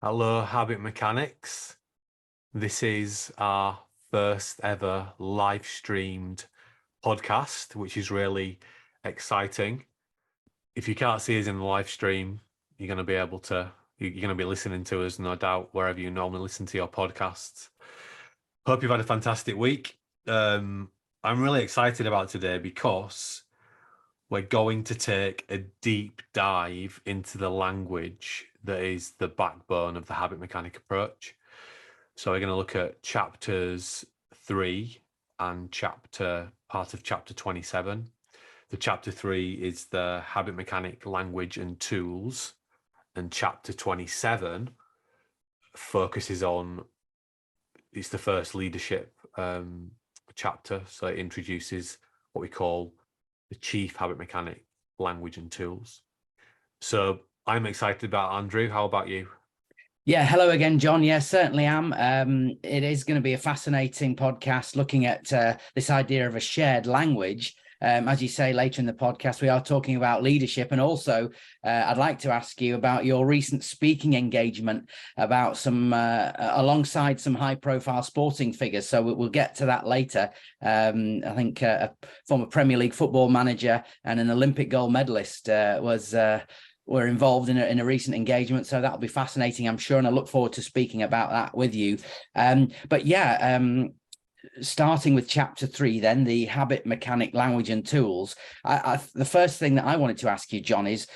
Hello, Habit Mechanics. This is our first ever live streamed podcast, which is really exciting. If you can't see us in the live stream, you're going to be able to, you're going to be listening to us, no doubt, wherever you normally listen to your podcasts. Hope you've had a fantastic week. I'm really excited about today because we're going to take a deep dive into the language that is the backbone of the habit mechanic approach. So we're going to look at chapters 3 and part of chapter 27. The chapter 3 is the habit mechanic language and tools, and chapter 27 focuses on, it's the first leadership chapter. So it introduces what we call the chief habit mechanic language and tools. So I'm excited about Andrew. How about you? Yeah, hello again, John. Yeah, certainly am. It is going to be a fascinating podcast looking at this idea of a shared language. As you say, later in the podcast, we are talking about leadership. And also, I'd like to ask you about your recent speaking engagement about some, alongside some high profile sporting figures. So we'll get to that later. I think a former Premier League football manager and an Olympic gold medalist were involved in a recent engagement. So that'll be fascinating, I'm sure. And I look forward to speaking about that with you. Starting with chapter 3, then the habit mechanic language and tools. The first thing that I wanted to ask you, John, is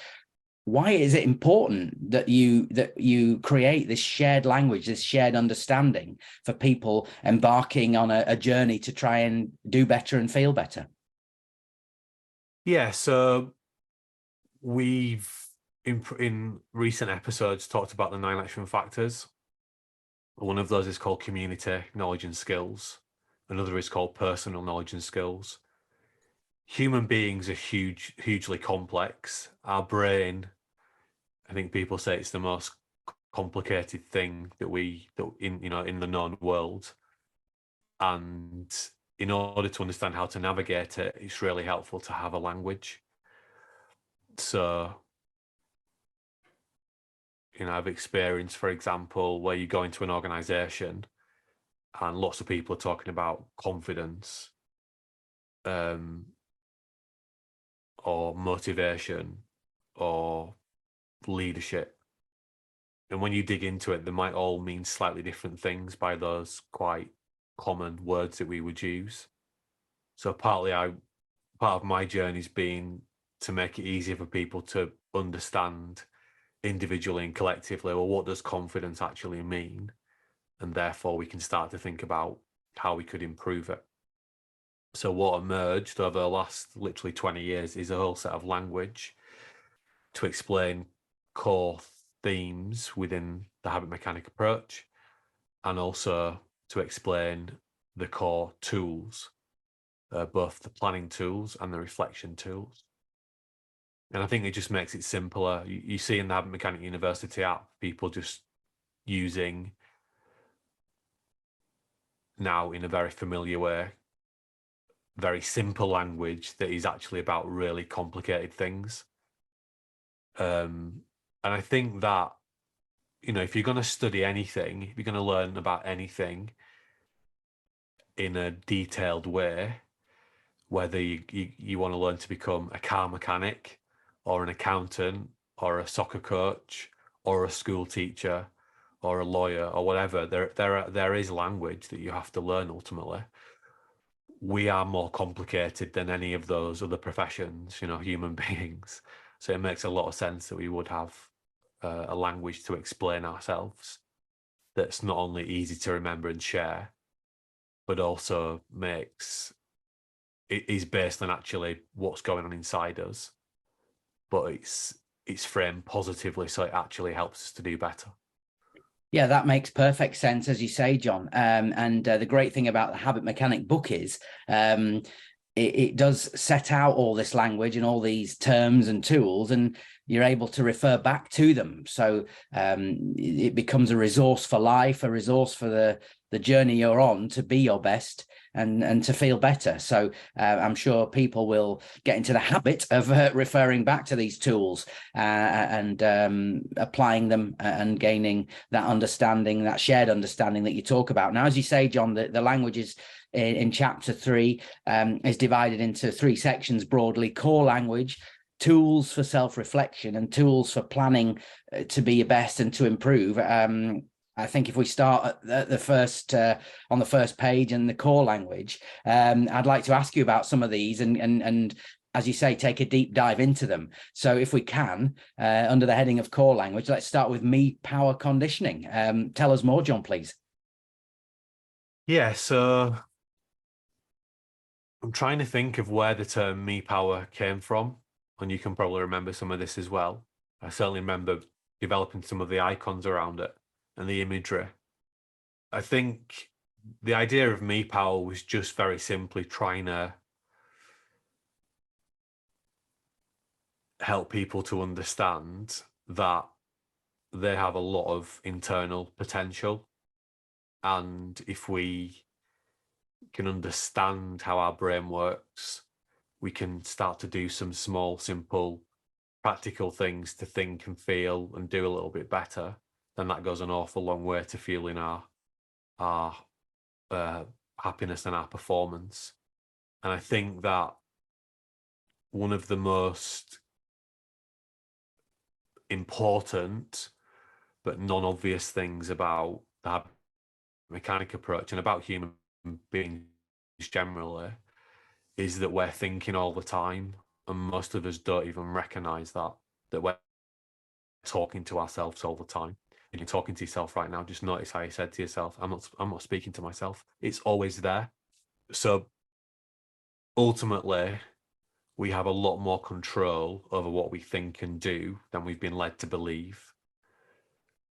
why is it important that you create this shared language, this shared understanding for people embarking on a journey to try and do better and feel better? Yeah, so we've in recent episodes talked about the 9 action factors. One of those is called community knowledge and skills. Another is called personal knowledge and skills. Human beings are hugely complex. Our brain, I think people say it's the most complicated thing that in the known world. And in order to understand how to navigate it, it's really helpful to have a language. So, I've experienced, for example, where you go into an organization and lots of people are talking about confidence, or motivation or leadership. And when you dig into it, they might all mean slightly different things by those quite common words that we would use. So part of my journey's been to make it easier for people to understand individually and collectively, well, what does confidence actually mean? And therefore we can start to think about how we could improve it. So what emerged over the last literally 20 years is a whole set of language to explain core themes within the habit mechanic approach, and also to explain the core tools, both the planning tools and the reflection tools. And I think it just makes it simpler. You see in the Habit Mechanic University app, people just using now in a very familiar way, very simple language that is actually about really complicated things. And I think that, if you're going to study anything, if you're going to learn about anything in a detailed way, whether you want to learn to become a car mechanic or an accountant or a soccer coach or a school teacher or a lawyer or whatever, there is language that you have to learn ultimately. We are more complicated than any of those other professions, human beings. So it makes a lot of sense that we would have a language to explain ourselves that's not only easy to remember and share, but also it is based on actually what's going on inside us, but it's framed positively, so it actually helps us to do better. Yeah, that makes perfect sense, as you say, John. And the great thing about the Habit Mechanic book is it does set out all this language and all these terms and tools, and you're able to refer back to them. So it becomes a resource for life, a resource for the journey you're on to be your best and to feel better. So I'm sure people will get into the habit of referring back to these tools and applying them and gaining that understanding, that shared understanding that you talk about. Now, as you say, John, the language is in chapter 3 is divided into 3 sections broadly: core language, tools for self-reflection, and tools for planning to be your best and to improve. I think if we start at the first on the first page and the core language, I'd like to ask you about some of these and as you say, take a deep dive into them. So if we can, under the heading of core language, let's start with me power conditioning. Tell us more, John, please. Yeah, so I'm trying to think of where the term me power came from, and you can probably remember some of this as well. I certainly remember developing some of the icons around it and the imagery. I think the idea of me power was just very simply trying to help people to understand that they have a lot of internal potential, and if we can understand how our brain works, we can start to do some small, simple, practical things to think and feel and do a little bit better. Then that goes an awful long way to fueling our happiness and our performance. And I think that one of the most important but non-obvious things about the mechanic approach and about human beings generally is that we're thinking all the time, and most of us don't even recognize that we're talking to ourselves all the time. And you're talking to yourself right now, just notice how you said to yourself, I'm not speaking to myself. It's always there. So ultimately, we have a lot more control over what we think and do than we've been led to believe.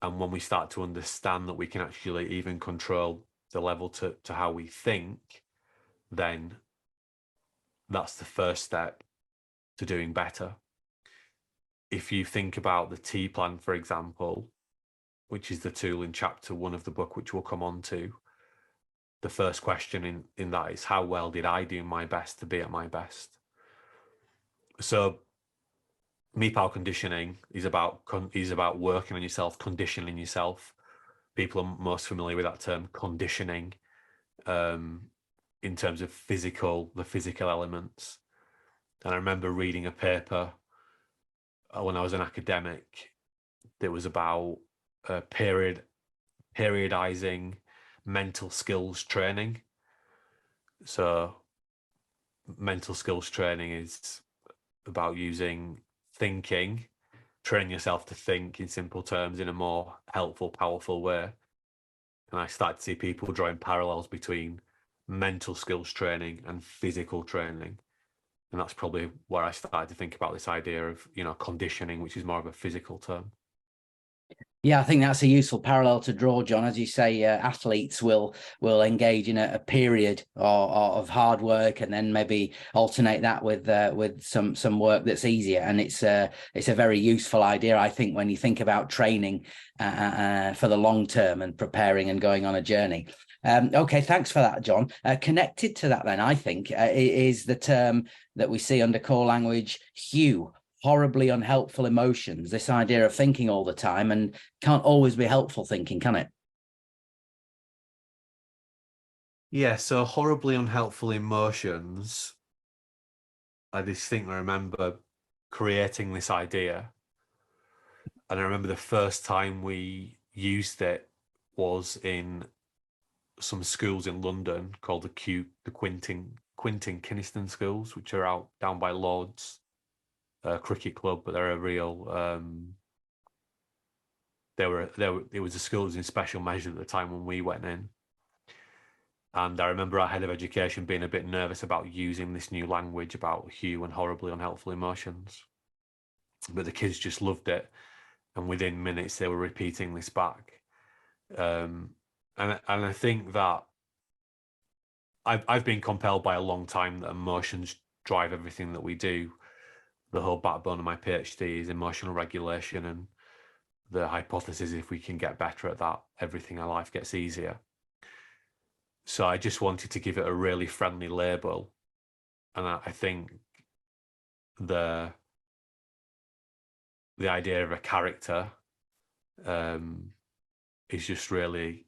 And when we start to understand that we can actually even control the level to how we think, then that's the first step to doing better. If you think about the T plan, for example, which is the tool in chapter 1 of the book, which we'll come on to, the first question in that is, how well did I do my best to be at my best? So me power conditioning is about working on yourself, conditioning yourself. People are most familiar with that term, conditioning, in terms of the physical elements. And I remember reading a paper when I was an academic that was about periodizing mental skills training. So mental skills training is about using thinking, training yourself to think in simple terms in a more helpful, powerful way. And I started to see people drawing parallels between mental skills training and physical training. And that's probably where I started to think about this idea of, conditioning, which is more of a physical term. Yeah, I think that's a useful parallel to draw, John. As you say, athletes will engage in a period of hard work, and then maybe alternate that with some work that's easier. And it's a very useful idea, I think, when you think about training for the long term and preparing and going on a journey. Okay, thanks for that, John. Connected to that, then, I think, is the term that we see under core language, HUE. Horribly unhelpful emotions, this idea of thinking all the time, and can't always be helpful thinking, can it? Yeah, so horribly unhelpful emotions, I distinctly remember creating this idea. And I remember the first time we used it was in some schools in London called the Quintin Kynaston schools, which are out down by Lords. Cricket club, but they're a real it was a school that was in special measure at the time when we went in. And I remember our head of education being a bit nervous about using this new language about HUE and horribly unhelpful emotions. But the kids just loved it, and within minutes they were repeating this back. And I think that I've been compelled by a long time that emotions drive everything that we do. The whole backbone of my PhD is emotional regulation, and the hypothesis, if we can get better at that, everything in our life gets easier. So I just wanted to give it a really friendly label. And I think the idea of a character is just really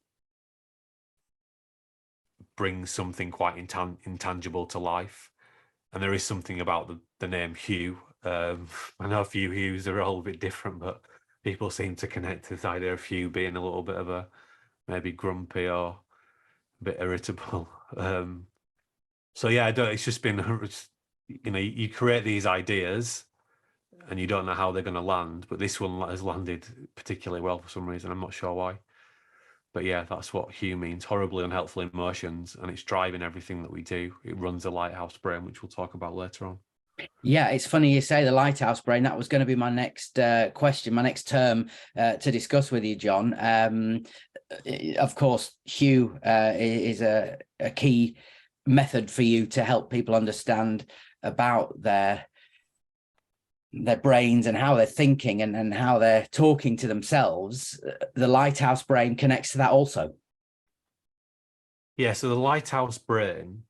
brings something quite intangible to life. And there is something about the name Hugh. I know a few Hughs are all a bit different, but people seem to connect to this idea of Hugh being a little bit of a maybe grumpy or a bit irritable. So yeah, it's just been, you create these ideas and you don't know how they're going to land, but this one has landed particularly well for some reason. I'm not sure why. But yeah, that's what Hugh means, horribly unhelpful emotions, and it's driving everything that we do. It runs the lighthouse brain, which we'll talk about later on. Yeah, it's funny you say the lighthouse brain. That was going to be my next question, my next term to discuss with you, John. Of course, Hugh is a key method for you to help people understand about their brains and how they're thinking and how they're talking to themselves. The lighthouse brain connects to that also. Yeah, so the lighthouse brain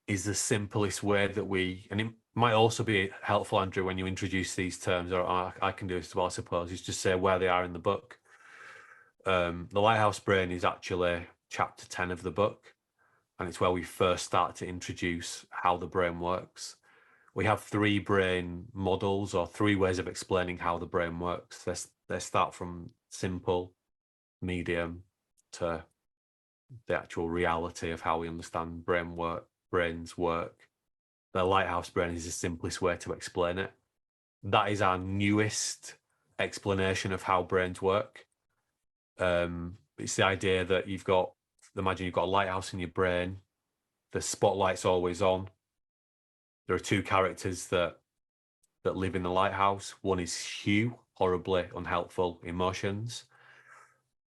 is the simplest way that and it might also be helpful, Andrew, when you introduce these terms, or I can do this as well, I suppose, is just say where they are in the book. The lighthouse brain is actually chapter 10 of the book, and it's where we first start to introduce how the brain works. We have 3 brain models, or 3 ways of explaining how the brain works. They start from simple, medium, to the actual reality of how we understand brains work. The lighthouse brain is the simplest way to explain it. That is our newest explanation of how brains work. It's the idea that imagine you've got a lighthouse in your brain. The spotlight's always on. There are 2 characters that live in the lighthouse. One is Hugh, horribly unhelpful emotions.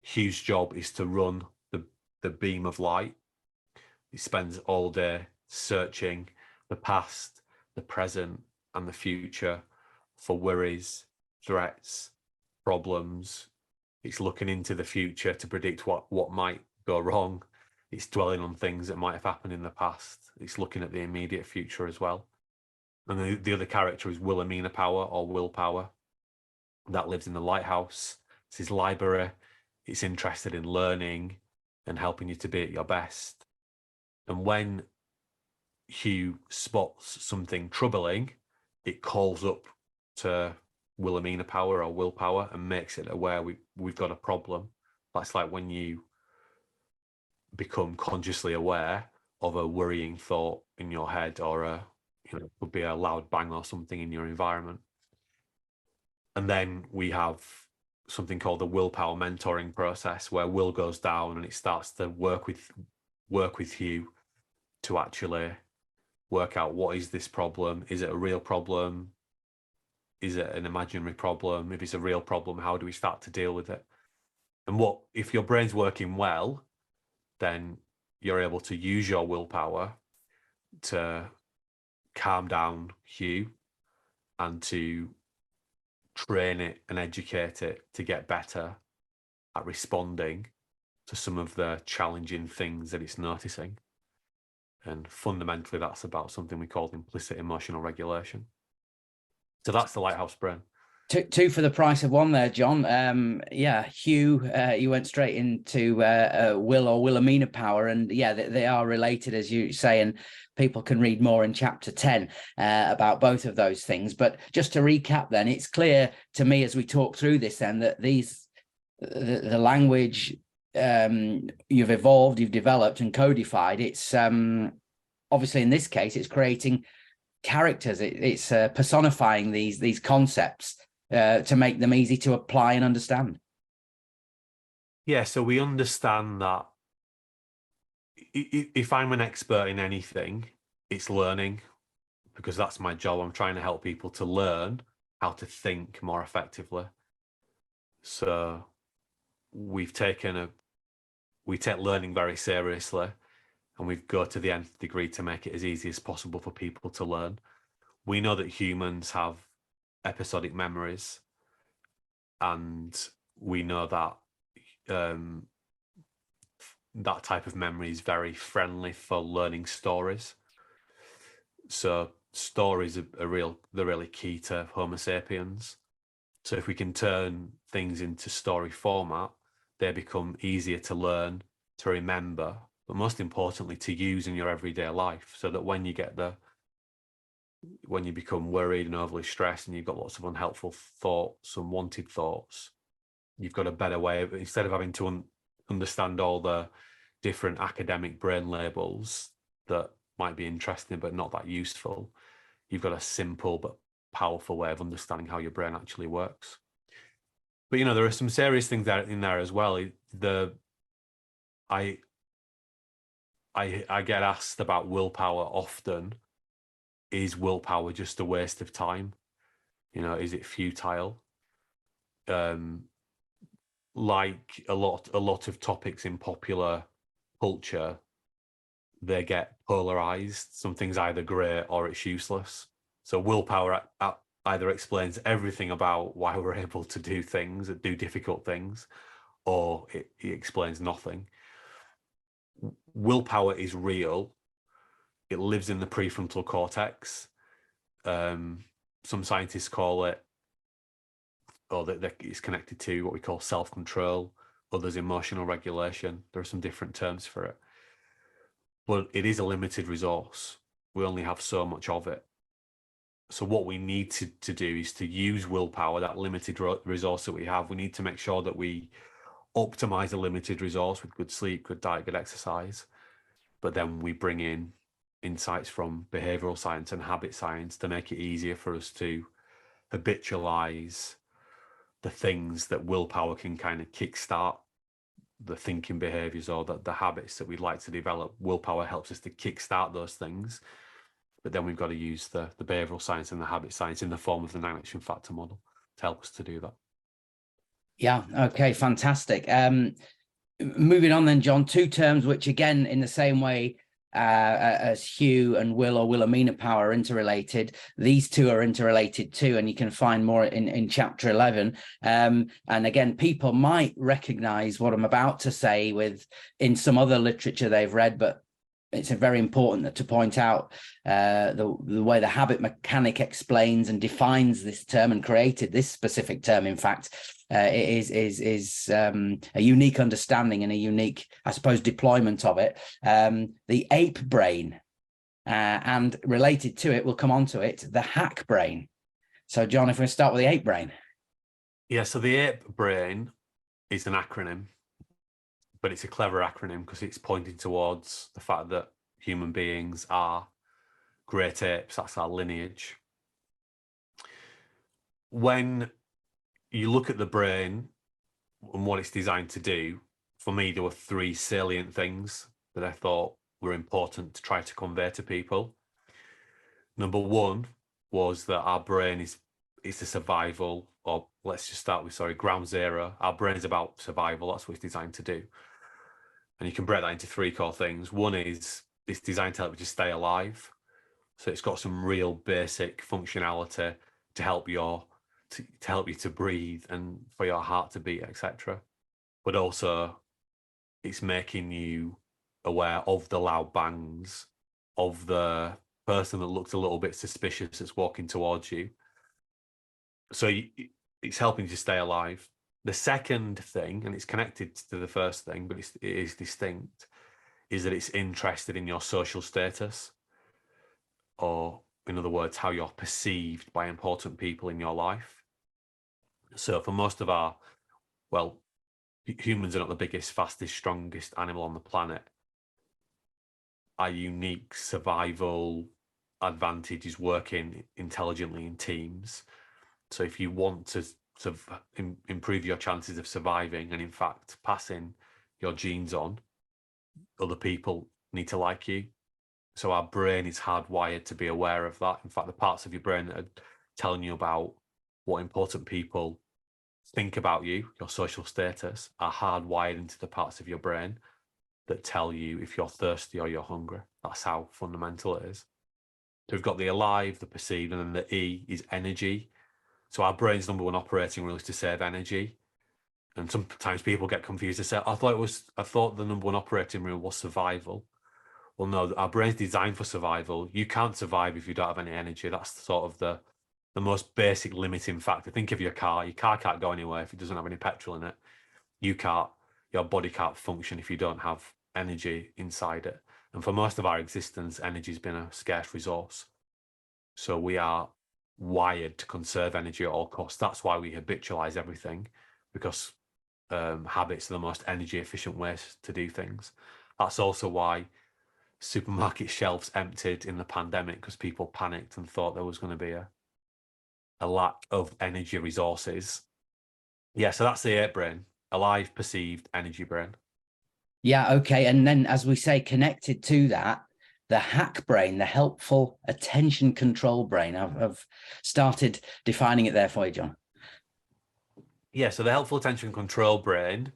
Hugh's job is to run the beam of light. He spends all day searching the past, the present, and the future for worries, threats, problems. It's looking into the future to predict what might go wrong. It's dwelling on things that might have happened in the past. It's looking at the immediate future as well. And the other character is Wilhelmina Power, or Willpower. That lives in the lighthouse. It's his library. It's interested in learning and helping you to be at your best. And when Hugh spots something troubling, it calls up to Wilhelmina Power, or Willpower, and makes it aware we've got a problem. That's like when you become consciously aware of a worrying thought in your head, or could be a loud bang or something in your environment. And then we have something called the willpower mentoring process, where Will goes down and it starts to work with Hugh to actually work out, what is this problem? Is it a real problem? Is it an imaginary problem? If it's a real problem, how do we start to deal with it? And if your brain's working well, then you're able to use your willpower to calm down Hugh and to train it and educate it to get better at responding to some of the challenging things that it's noticing. And fundamentally, that's about something we call implicit emotional regulation. So that's the lighthouse brain. 2 for the price of 1 there, John. Yeah, Hugh, you went straight into Will or Wilhelmina Power, and yeah, they are related, as you say, and people can read more in chapter 10 about both of those things. But just to recap then, it's clear to me as we talk through this then that the language you've evolved, you've developed and codified, it's obviously in this case, it's creating characters, it's personifying these concepts to make them easy to apply and understand. Yeah, so we understand that if I'm an expert in anything, it's learning, because that's my job. I'm trying to help people to learn how to think more effectively. So we take learning very seriously, and we go to the nth degree to make it as easy as possible for people to learn. We know that humans have episodic memories, and we know that that type of memory is very friendly for learning stories. So stories are they're really key to Homo sapiens. So if we can turn things into story format, they become easier to learn, to remember, but most importantly, to use in your everyday life, so that when you become worried and overly stressed and you've got lots of unhelpful thoughts, unwanted thoughts, you've got a better way of, instead of having to understand all the different academic brain labels that might be interesting but not that useful, you've got a simple but powerful way of understanding how your brain actually works. But there are some serious things in there as well. I get asked about willpower often. Is willpower just a waste of time? Is it futile? Like a lot of topics in popular culture, they get polarized. Something's either great or it's useless. So willpower either explains everything about why we're able to do things, do difficult things, or it explains nothing. Willpower is real. It lives in the prefrontal cortex. Some scientists call it, or that it's connected to what we call self-control, others emotional regulation. There are some different terms for it. But it is a limited resource. We only have so much of it. So what we need to do is to use willpower, that limited resource that we have. We need to make sure that we optimize a limited resource with good sleep, good diet, good exercise. But then we bring in insights from behavioral science and habit science to make it easier for us to habitualize the things that willpower can kind of kickstart, the thinking behaviors or the habits that we'd like to develop. Willpower helps us to kickstart those things. But then we've got to use the behavioral science and the habit science in the form of the 9 action factor model to help us to do that. Yeah. Okay. Fantastic. Moving on then, John, 2 terms which, again, in the same way as Hugh and Will or Wilhelmina power are interrelated, these 2 are interrelated too, and you can find more in chapter 11. And again, people might recognize what I'm about to say in some other literature they've read, but it's very important to point out the way the habit mechanic explains and defines this term and created this specific term. In fact, it is a unique understanding and a unique, I suppose, deployment of it. The ape brain, and related to it, we'll come on to it, the hack brain. So, John, if we start with the ape brain. Yeah, so the ape brain is an acronym, but it's a clever acronym because it's pointing towards the fact that human beings are great apes. That's our lineage. When you look at the brain and what it's designed to do, for me, there were 3 salient things that I thought were important to try to convey to people. Number 1 was that our brain is the survival, or let's just start with, ground zero. Our brain's about survival. That's what it's designed to do. And you can break that into 3 core things. One is it's designed to help you to stay alive. So it's got some real basic functionality to help you to breathe and for your heart to beat, etc. But also it's making you aware of the loud bangs, of the person that looks a little bit suspicious that's walking towards you. So it's helping you to stay alive. The second thing, and it's connected to the first thing, but it is distinct, is that it's interested in your social status, or in other words, how you're perceived by important people in your life. So for most of humans are not the biggest, fastest, strongest animal on the planet. Our unique survival advantage is working intelligently in teams. So if you want to improve your chances of surviving and in fact passing your genes on, other people need to like you. So our brain is hardwired to be aware of that. In fact, the parts of your brain that are telling you about what important people think about you, your social status, are hardwired into the parts of your brain that tell you if you're thirsty or you're hungry. That's how fundamental it is. So we've got the alive, the perceived, and then the E is energy. So our brain's number one operating rule is to save energy. And sometimes people get confused. They say, I thought the number one operating rule was survival. Well, no, our brain's designed for survival. You can't survive if you don't have any energy. That's sort of the most basic limiting factor. Think of your car. Your car can't go anywhere if it doesn't have any petrol in it. Your body can't function if you don't have energy inside it. And for most of our existence, energy has been a scarce resource. So we are wired to conserve energy at all costs. That's why we habitualize everything, because habits are the most energy efficient ways to do things. That's also why supermarket shelves emptied in the pandemic, because people panicked and thought there was going to be a lack of energy resources. Yeah, so that's the 8 brain: alive, perceived, energy brain. Yeah, okay. And then, as we say, connected to that, the hack brain, the helpful attention control brain. I've started defining it there for you, John. Yeah, so the helpful attention control brain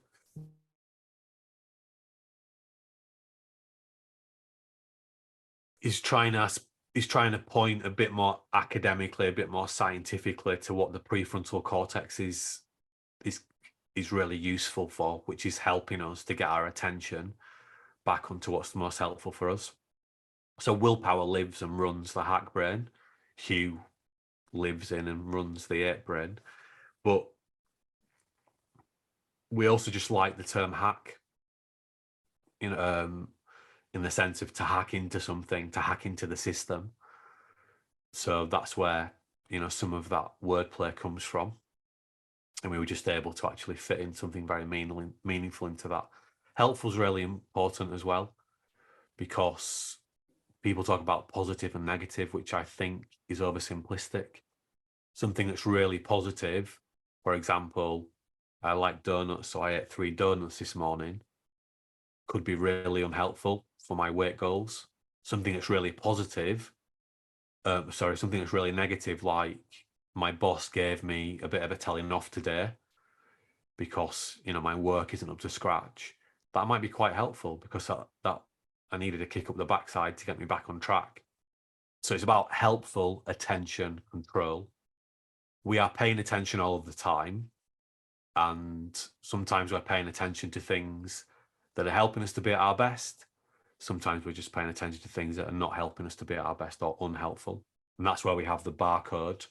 is trying to point a bit more academically, a bit more scientifically to what the prefrontal cortex is really useful for, which is helping us to get our attention back onto what's the most helpful for us. So willpower lives and runs the hack brain. Hugh lives in and runs the 8 brain. But we also just like the term hack, in the sense of to hack into something, to hack into the system. So that's where, some of that wordplay comes from. And we were just able to actually fit in something very meaningful into that. Helpful is really important as well, because people talk about positive and negative, which I think is oversimplistic. Something that's really positive, for example, I like donuts, so I ate 3 donuts this morning, could be really unhelpful for my weight goals. Something that's really positive, something that's really negative, like my boss gave me a bit of a telling off today because, my work isn't up to scratch. That might be quite helpful, because that I needed a kick up the backside to get me back on track. So it's about helpful attention control. We are paying attention all of the time. And sometimes we're paying attention to things that are helping us to be at our best. Sometimes we're just paying attention to things that are not helping us to be at our best or unhelpful. And that's where we have the barcode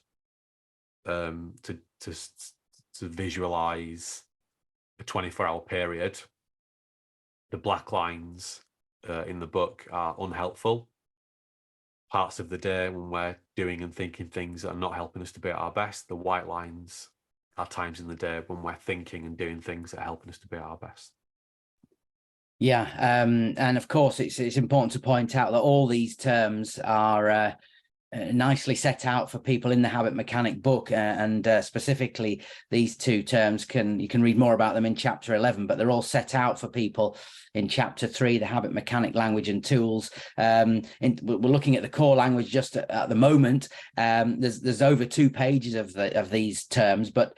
to visualize a 24-hour period. The black lines in the book are unhelpful parts of the day when we're doing and thinking things that are not helping us to be at our best. The white lines are times in the day when we're thinking and doing things that are helping us to be at our best. Yeah, and of course, it's important to point out that all these terms are nicely set out for people in the Habit Mechanic book, and specifically these 2 terms you can read more about them in chapter 11, but they're all set out for people in chapter 3, the Habit Mechanic language and tools. We're looking at the core language just at the moment. There's over 2 pages of these terms, but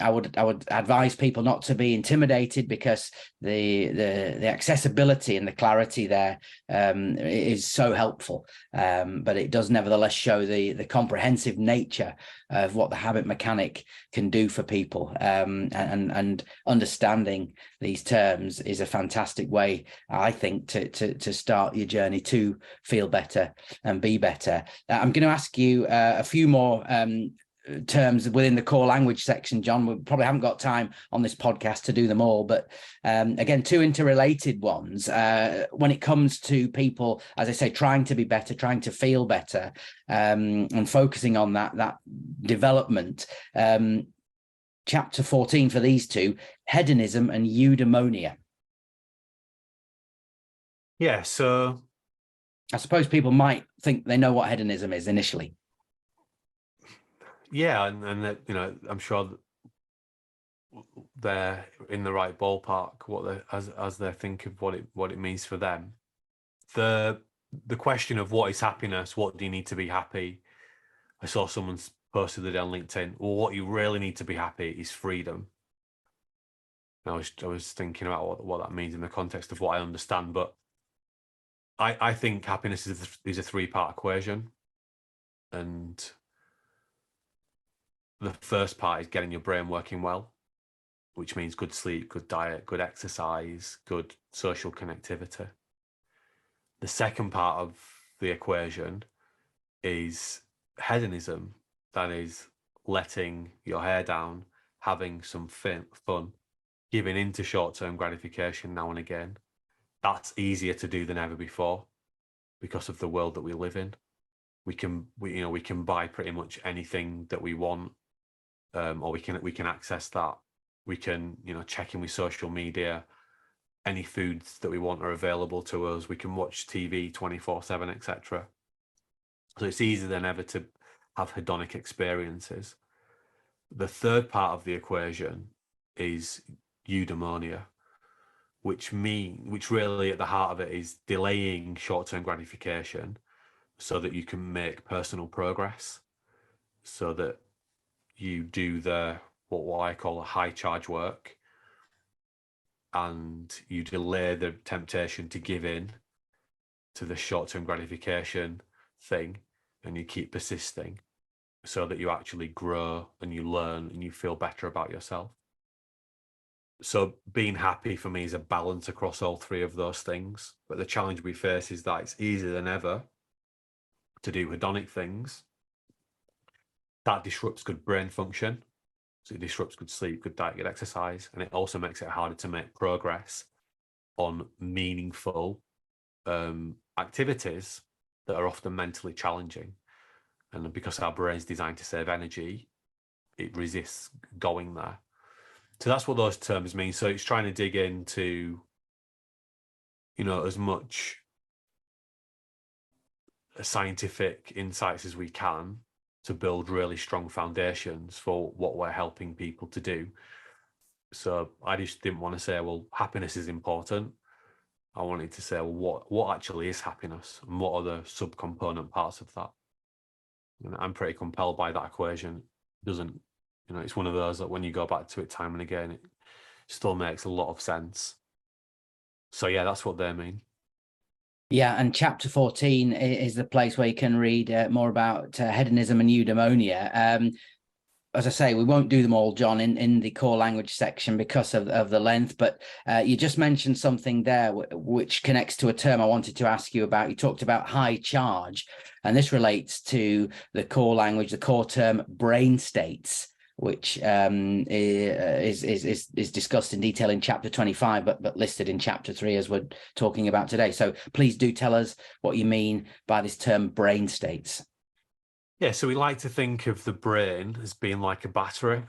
I would advise people not to be intimidated, because the accessibility and the clarity there is so helpful. But it does nevertheless show the comprehensive nature of what the Habit Mechanic can do for people. And understanding these terms is a fantastic way, I think, to start your journey to feel better and be better. I'm going to ask you a few more terms within the core language section, John. We probably haven't got time on this podcast to do them all, but again, 2 interrelated ones. When it comes to people, as I say, trying to be better, trying to feel better, and focusing on that development. Chapter 14 for these 2, hedonism and eudaimonia. Yeah, so I suppose people might think they know what hedonism is initially. Yeah, and that, I'm sure they're in the right ballpark as they think of what it means for them. The question of what is happiness, what do you need to be happy? I saw someone posted it on LinkedIn. Well, what you really need to be happy is freedom. And I was thinking about what that means in the context of what I understand. But I think happiness is a three-part equation. And the first part is getting your brain working well, which means good sleep, good diet, good exercise, good social connectivity. The second part of the equation is hedonism, that is letting your hair down, having some fun, giving into short-term gratification now and again. That's easier to do than ever before because of the world that we live in. We can buy pretty much anything that we want, or we can access that. We can, check in with social media. Any foods that we want are available to us. We can watch TV 24/7, etc. So it's easier than ever to have hedonic experiences. The third part of the equation is eudaimonia, which really at the heart of it is delaying short-term gratification so that you can make personal progress, so that you do what I call a high charge work, and you delay the temptation to give in to the short-term gratification thing, and you keep persisting so that you actually grow and you learn and you feel better about yourself. So being happy for me is a balance across all three of those things. But the challenge we face is that it's easier than ever to do hedonic things. That disrupts good brain function. So it disrupts good sleep, good diet, good exercise. And it also makes it harder to make progress on meaningful activities that are often mentally challenging. And because our brain's designed to save energy, it resists going there. So that's what those terms mean. So it's trying to dig into, as much scientific insights as we can to build really strong foundations for what we're helping people to do. So I just didn't want to say, well, happiness is important. I wanted to say, well, what actually is happiness, and what are the subcomponent parts of that? And I'm pretty compelled by that equation. It doesn't, it's one of those that when you go back to it time and again, it still makes a lot of sense. So yeah, that's what they mean. Yeah, and chapter 14 is the place where you can read more about hedonism and eudaimonia. As I say, we won't do them all, John, in the core language section because of the length, but you just mentioned something there which connects to a term I wanted to ask you about. You talked about high charge, and this relates to the core language, the core term brain states, which is discussed in detail in chapter 25, but listed in chapter 3 as we're talking about today. So please do tell us what you mean by this term brain states. Yeah, so we like to think of the brain as being like a battery.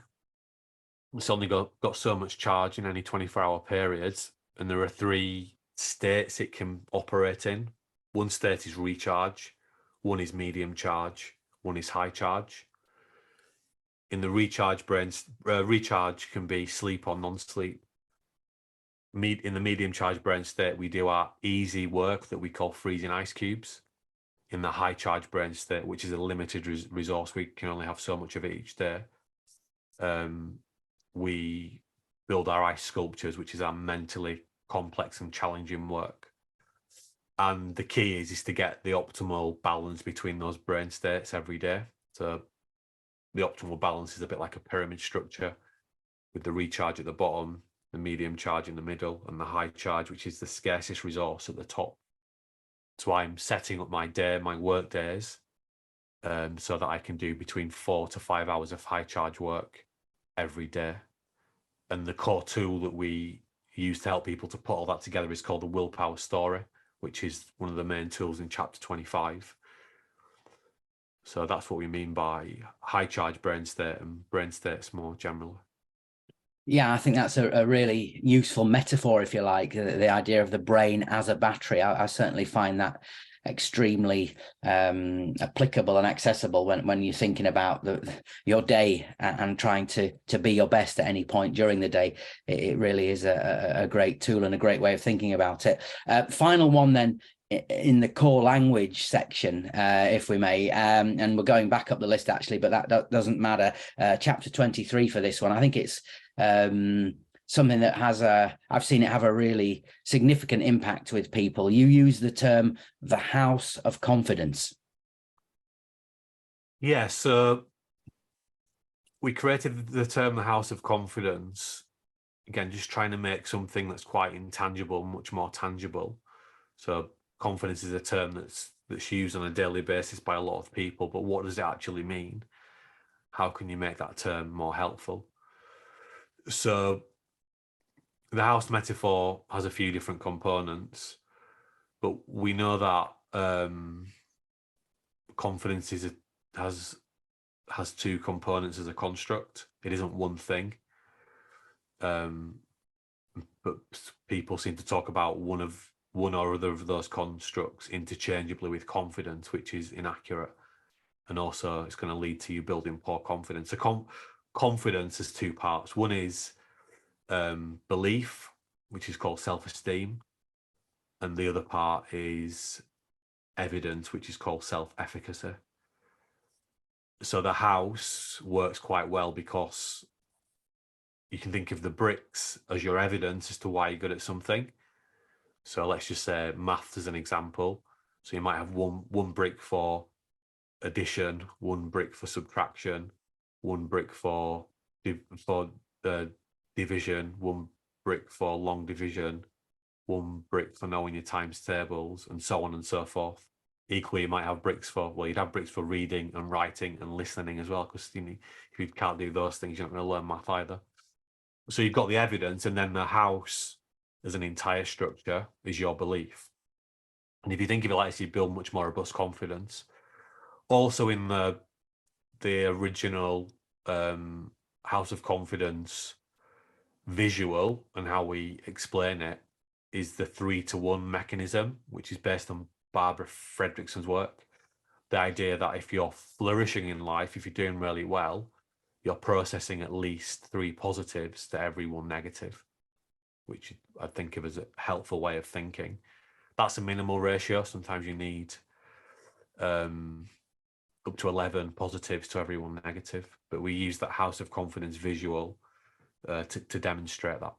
It's only got so much charge in any 24-hour period, and there are 3 states it can operate in. One state is recharge, one is medium charge, one is high charge. In the recharge recharge can be sleep or non-sleep. In the medium charge brain state, we do our easy work that we call freezing ice cubes. In the high charge brain state, which is a limited resource, we can only have so much of it each day. We build our ice sculptures, which is our mentally complex and challenging work. And the key is to get the optimal balance between those brain states every day. So the optimal balance is a bit like a pyramid structure, with the recharge at the bottom, the medium charge in the middle, and the high charge, which is the scarcest resource, at the top. So I'm setting up my work days, so that I can do between 4 to 5 hours of high charge work every day. And the core tool that we use to help people to put all that together is called the willpower story, which is one of the main tools in chapter 25. So that's what we mean by high charge brain state and brain states more generally. Yeah, I think that's a really useful metaphor, if you like, the idea of the brain as a battery. I certainly find that extremely applicable and accessible when you're thinking about your day and trying to be your best at any point during the day. It really is a great tool and a great way of thinking about it. Final one then, in the core language section, if we may, and we're going back up the list actually, but that doesn't matter. Chapter 23 for this one. I think it's something that I've seen it have a really significant impact with people. You use the term the house of confidence. Yeah, so we created the term the house of confidence, again, just trying to make something that's quite intangible much more tangible. So confidence is a term that's used on a daily basis by a lot of people, but what does it actually mean? How can you make that term more helpful? So the house metaphor has a few different components, but we know that confidence has two components as a construct. It isn't one thing. But people seem to talk about one or other of those constructs interchangeably with confidence, which is inaccurate. And also it's going to lead to you building poor confidence. So confidence has two parts. One is belief, which is called self-esteem. And the other part is evidence, which is called self-efficacy. So the house works quite well because you can think of the bricks as your evidence as to why you're good at something. So let's just say maths as an example. So you might have one brick for addition, one brick for subtraction, one brick for division, one brick for long division, one brick for knowing your times tables, and so on and so forth. Equally, you might have bricks you'd have bricks for reading and writing and listening as well, because if you can't do those things, you're not going to learn math either. So you've got the evidence, and then the house as an entire structure is your belief. And if you think of it like this, you build much more robust confidence. Also in the original House of Confidence visual and how we explain it is the 3-to-1 mechanism, which is based on Barbara Fredrickson's work. The idea that if you're flourishing in life, if you're doing really well, you're processing at least 3 positives to every 1 negative, which I think of as a helpful way of thinking. That's a minimal ratio. Sometimes you need up to 11 positives to every 1 negative, but we use that House of Confidence visual to demonstrate that.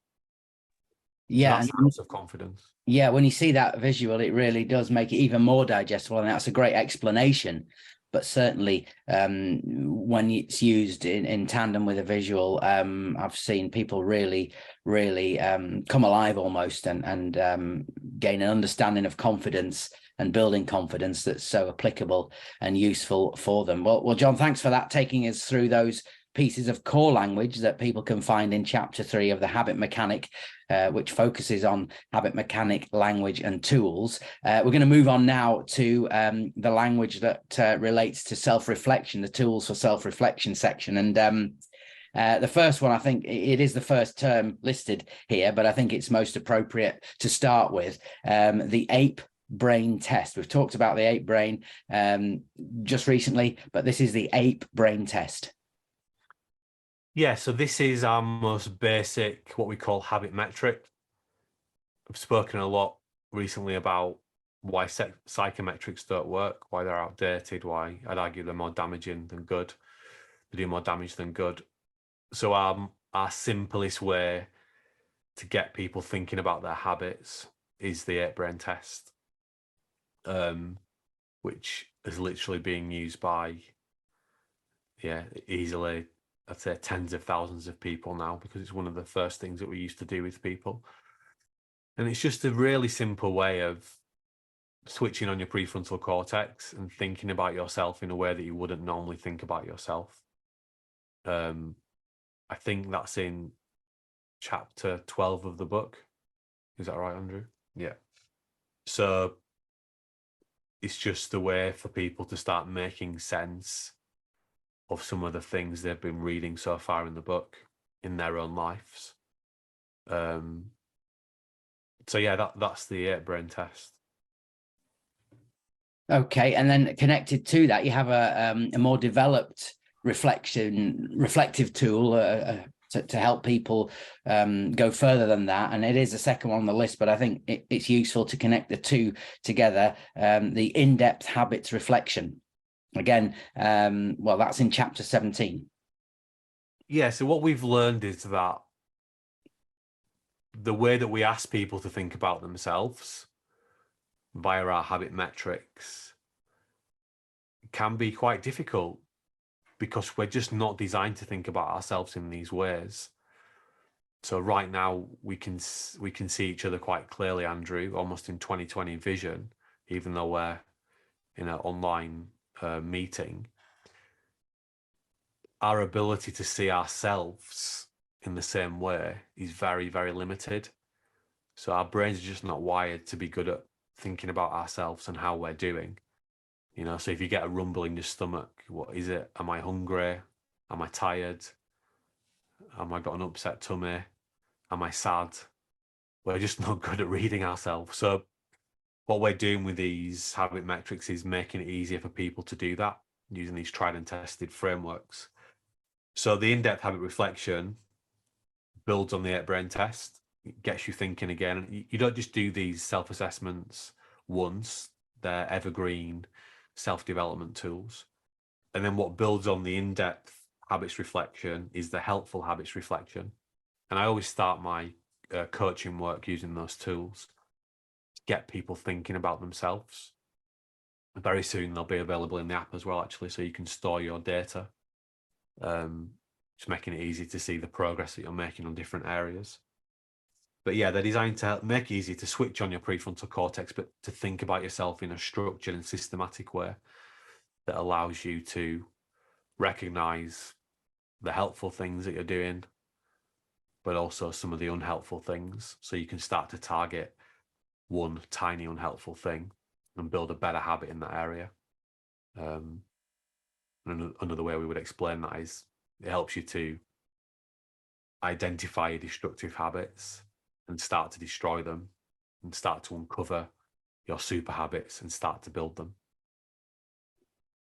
Yeah, so that's House of Confidence. Yeah, when you see that visual, it really does make it even more digestible, and that's a great explanation. But certainly, when it's used in tandem with a visual, I've seen people really come alive almost, and gain an understanding of confidence and building confidence that's so applicable and useful for them. Well, John, thanks for that, taking us through those pieces of core language that people can find in chapter 3 of the Habit Mechanic, which focuses on habit mechanic, language and tools. We're going to move on now to the language that relates to self-reflection, the tools for self-reflection section. And the first one, I think it is the first term listed here, but I think it's most appropriate to start with, the APE brain test. We've talked about the APE brain just recently, but this is the APE brain test. Yeah, so this is our most basic, what we call habit metric. I've spoken a lot recently about why psychometrics don't work, why they're outdated, why I'd argue they're more damaging than good. They do more damage than good. So our simplest way to get people thinking about their habits is the 8 brain test, which is literally being used by, easily, I'd say, tens of thousands of people now, because it's one of the first things that we used to do with people. And it's just a really simple way of switching on your prefrontal cortex and thinking about yourself in a way that you wouldn't normally think about yourself. I think that's in chapter 12 of the book. Is that right, Andrew? Yeah. So it's just a way for people to start making sense of some of the things they've been reading so far in the book in their own lives. So yeah, that's the 8 brain test. Okay, and then connected to that, you have a more developed reflective tool to help people go further than that, and it is the second one on the list, but I think it's useful to connect the two together. The in-depth habits reflection. Again, well, that's in chapter 17. Yeah, so what we've learned is that the way that we ask people to think about themselves via our habit metrics can be quite difficult, because we're just not designed to think about ourselves in these ways. So right now we can see each other quite clearly, Andrew, almost in 2020 vision, even though we're in an online meeting. Our ability to see ourselves in the same way is very, very limited. So our brains are just not wired to be good at thinking about ourselves and how we're doing. You know, so if you get a rumble in your stomach, what is it? Am I hungry? Am I tired? Am I got an upset tummy? Am I sad? We're just not good at reading ourselves. So what we're doing with these habit metrics is making it easier for people to do that using these tried and tested frameworks. So the in-depth habit reflection builds on the 8-brain test. It gets you thinking again. You don't just do these self-assessments once. They're evergreen self-development tools. And then what builds on the in-depth habits reflection is the helpful habits reflection. And I always start my coaching work using those tools to get people thinking about themselves. Very soon they'll be available in the app as well, actually, so you can store your data. Just making it easy to see the progress that you're making on different areas. But yeah, they're designed to help make it easy to switch on your prefrontal cortex, but to think about yourself in a structured and systematic way that allows you to recognize the helpful things that you're doing, but also some of the unhelpful things. So you can start to target one tiny unhelpful thing and build a better habit in that area. Another way we would explain that is it helps you to identify your destructive habits and start to destroy them, and start to uncover your super habits and start to build them.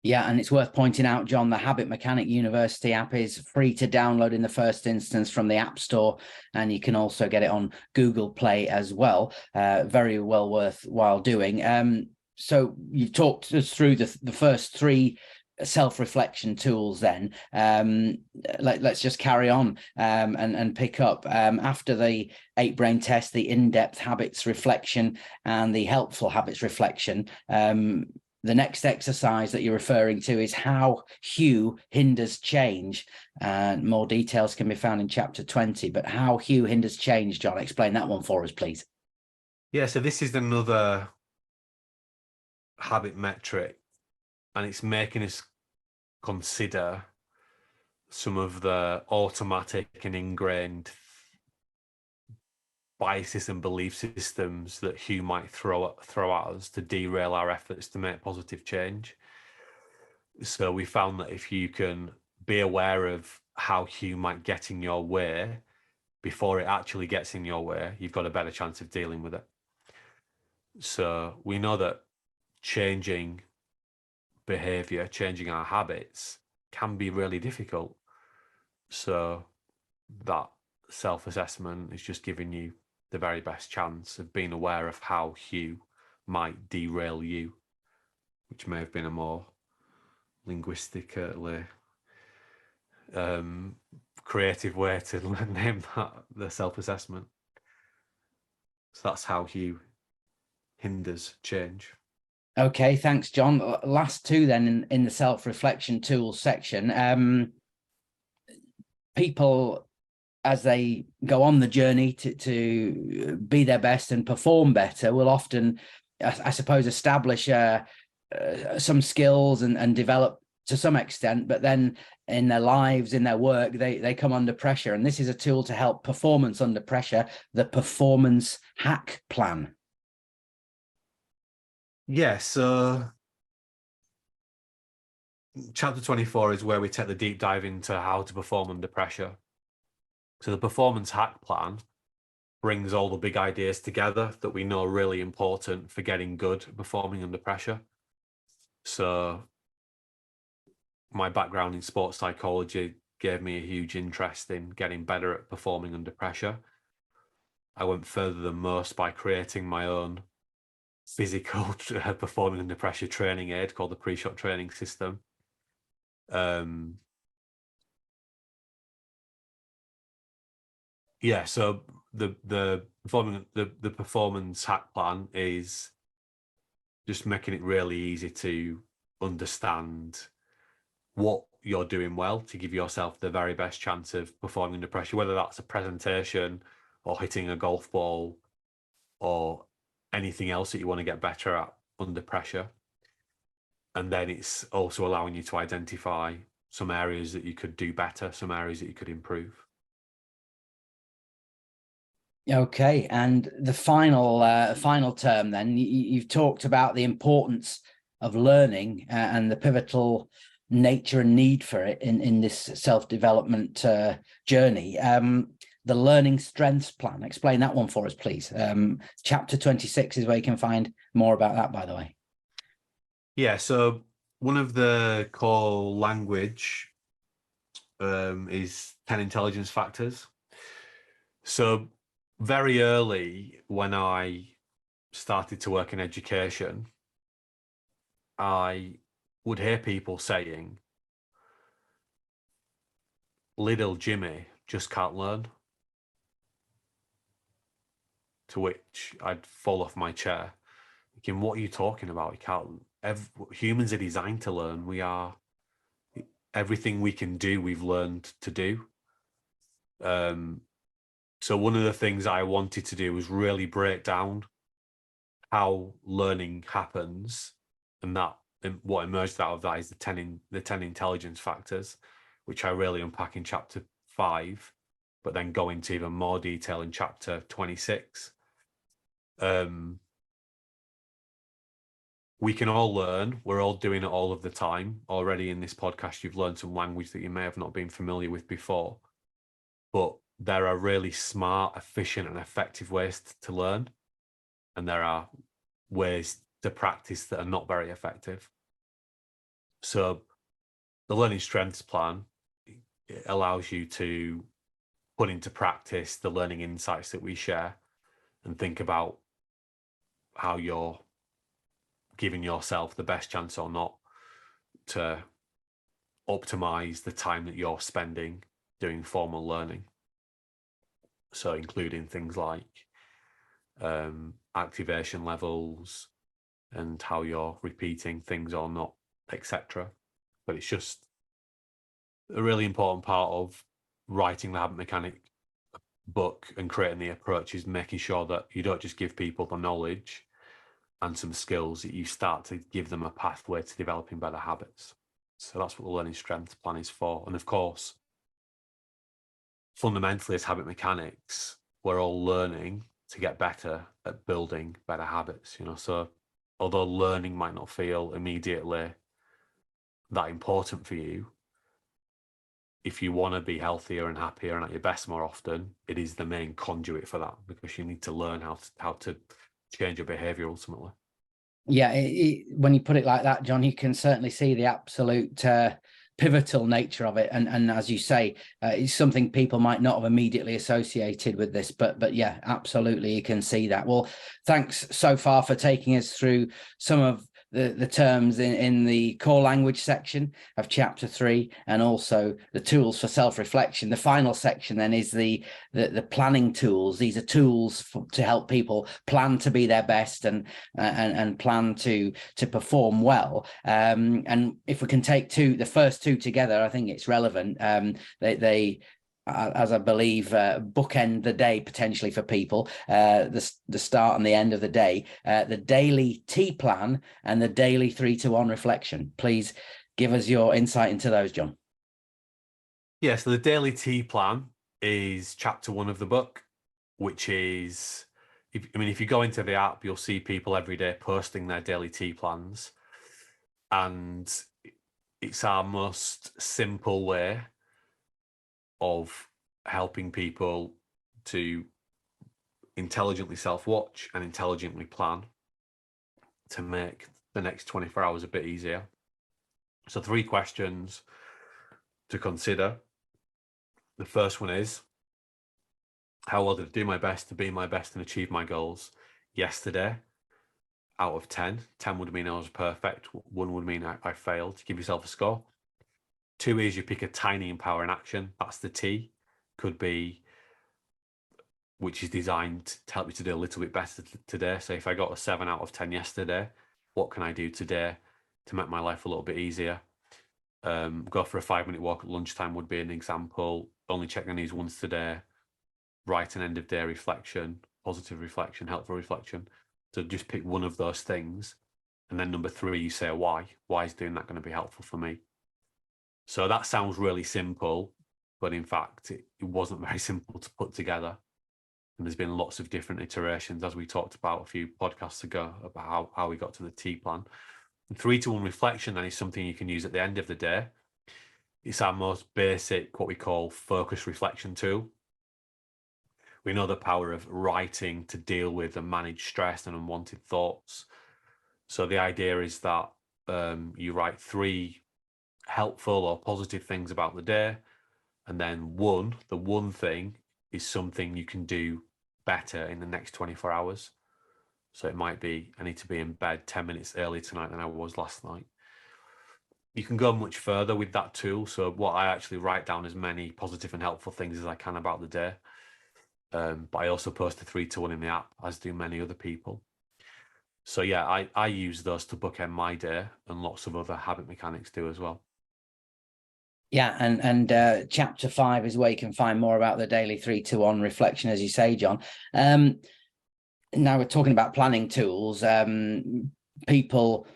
Yeah, and it's worth pointing out, John, the Habit Mechanic University app is free to download in the first instance from the App Store, and you can also get it on Google Play as well. Very well worthwhile doing. So you've talked us through the first 3 self-reflection tools then. Let's just carry on and pick up. After the 8-brain test, the in-depth habits reflection and the helpful habits reflection, the next exercise that you're referring to is how Hugh hinders change. More details can be found in chapter 20, but how Hugh hinders change, John, explain that one for us, please. Yeah, so this is another habit metric, and it's making us consider some of the automatic and ingrained biases and belief systems that Hugh might throw at us to derail our efforts to make positive change. So we found that if you can be aware of how Hugh might get in your way before it actually gets in your way, you've got a better chance of dealing with it. So we know that changing behavior, changing our habits can be really difficult. So that self-assessment is just giving you the very best chance of being aware of how Hugh might derail you, which may have been a more linguistically creative way to name that, the self-assessment. So that's how Hugh hinders change. Okay, thanks, John. Last 2 then in the self-reflection tools section. People, as they go on the journey to be their best and perform better, will often, I suppose, establish some skills and develop to some extent, but then in their lives, in their work, they come under pressure. And this is a tool to help performance under pressure, the Performance Hack Plan. Yeah, so chapter 24 is where we take the deep dive into how to perform under pressure. So the Performance Hack Plan brings all the big ideas together that we know are really important for getting good at performing under pressure. So my background in sports psychology gave me a huge interest in getting better at performing under pressure. I went further than most by creating my own physical performing under pressure training aid called the Pre-Shot Training System. Yeah, so the performance hack plan is just making it really easy to understand what you're doing well to give yourself the very best chance of performing under pressure, whether that's a presentation or hitting a golf ball or anything else that you want to get better at under pressure. And then it's also allowing you to identify some areas that you could do better, some areas that you could improve. Okay, and the final term then, you've talked about the importance of learning and the pivotal nature and need for it in this self-development journey. The learning strengths plan, explain that one for us, please. Chapter 26 is where you can find more about that, by the way. Yeah, so one of the core language is 10 intelligence factors. So very early when I started to work in education, I would hear people saying, little Jimmy just can't learn. To which I'd fall off my chair, thinking, what are you talking about? You can't. Humans are designed to learn. Everything we can do, we've learned to do. So one of the things I wanted to do was really break down how learning happens, and what emerged out of that is the 10 intelligence factors, which I really unpack in chapter 5, but then go into even more detail in chapter 26. We can all learn. We're all doing it all of the time. Already in this podcast, you've learned some language that you may have not been familiar with before. But there are really smart, efficient, and effective ways to learn. And there are ways to practice that are not very effective. So the Learning Strengths Plan, it allows you to put into practice the learning insights that we share and think about how you're giving yourself the best chance or not to optimize the time that you're spending doing formal learning. So including things like activation levels and how you're repeating things or not, etc. But it's just a really important part of writing the Habit Mechanic book and creating the approach is making sure that you don't just give people the knowledge and some skills, that you start to give them a pathway to developing better habits. So that's what the Learning Strength Plan is for. And of course, fundamentally as habit mechanics, we're all learning to get better at building better habits, so although learning might not feel immediately that important for you, if you want to be healthier and happier and at your best more often, it is the main conduit for that, because you need to learn how to change your behavior ultimately. Yeah, when you put it like that, John, you can certainly see the absolute pivotal nature of it, and as you say, it's something people might not have immediately associated with this, but yeah, absolutely, you can see that. Well, thanks so far for taking us through some of the terms in the core language section of chapter 3, and also the tools for self-reflection. The final section then is the planning tools. These are tools to help people plan to be their best and plan to perform well. And if we can take the first two together, I think it's relevant. They as I believe, bookend the day potentially for people, the start and the end of the day, the daily T plan and the daily 3-to-1 reflection. Please give us your insight into those, John. Yeah, so the daily T plan is chapter 1 of the book, which is, if you go into the app, you'll see people every day posting their daily T plans. And it's our most simple way of helping people to intelligently self-watch and intelligently plan to make the next 24 hours a bit easier. So 3 questions to consider. The first one is, how well did I do my best to be my best and achieve my goals yesterday? Out of 10, 10 would mean I was perfect. 1 would mean I failed. Give yourself a score. 2 is you pick a tiny empowering action. That's the T. Could be which is designed to help me to do a little bit better today. So if I got a 7 out of 10 yesterday, what can I do today to make my life a little bit easier? Go for a 5-minute walk at lunchtime would be an example. Only check the news once today. Write an end of day reflection, positive reflection, helpful reflection. So just pick one of those things. And then number 3, you say why. Why is doing that going to be helpful for me? So that sounds really simple, but in fact, it wasn't very simple to put together. And there's been lots of different iterations, as we talked about a few podcasts ago, about how we got to the T plan. And 3-to-1 reflection then is something you can use at the end of the day. It's our most basic, what we call focus reflection tool. We know the power of writing to deal with and manage stress and unwanted thoughts. So the idea is that you write 3 helpful or positive things about the day, and then the one thing is something you can do better in the next 24 hours. So it might be, I need to be in bed 10 minutes earlier tonight than I was last night. You can go much further with that tool. So what I actually write down as many positive and helpful things as I can about the day. But I also post a 3-to-1 in the app, as do many other people. So yeah, I use those to bookend my day, and lots of other habit mechanics do as well. Yeah, and chapter 5 is where you can find more about the daily 3-to-1 reflection, as you say, John. Now we're talking about planning tools. People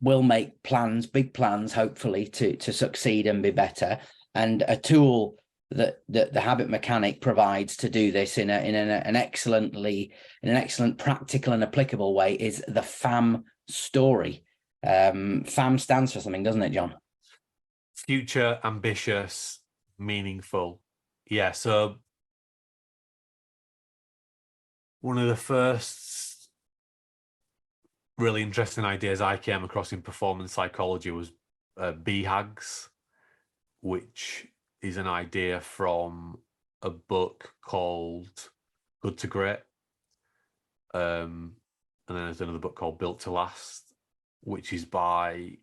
will make plans, big plans, hopefully to succeed and be better. And a tool that the Habit Mechanic provides to do this in an excellent practical and applicable way is the FAM story. FAM stands for something, doesn't it, John? Future, ambitious, meaningful. Yeah, so one of the first really interesting ideas I came across in performance psychology was BHAGs, which is an idea from a book called Good to Great. And then there's another book called Built to Last, which is by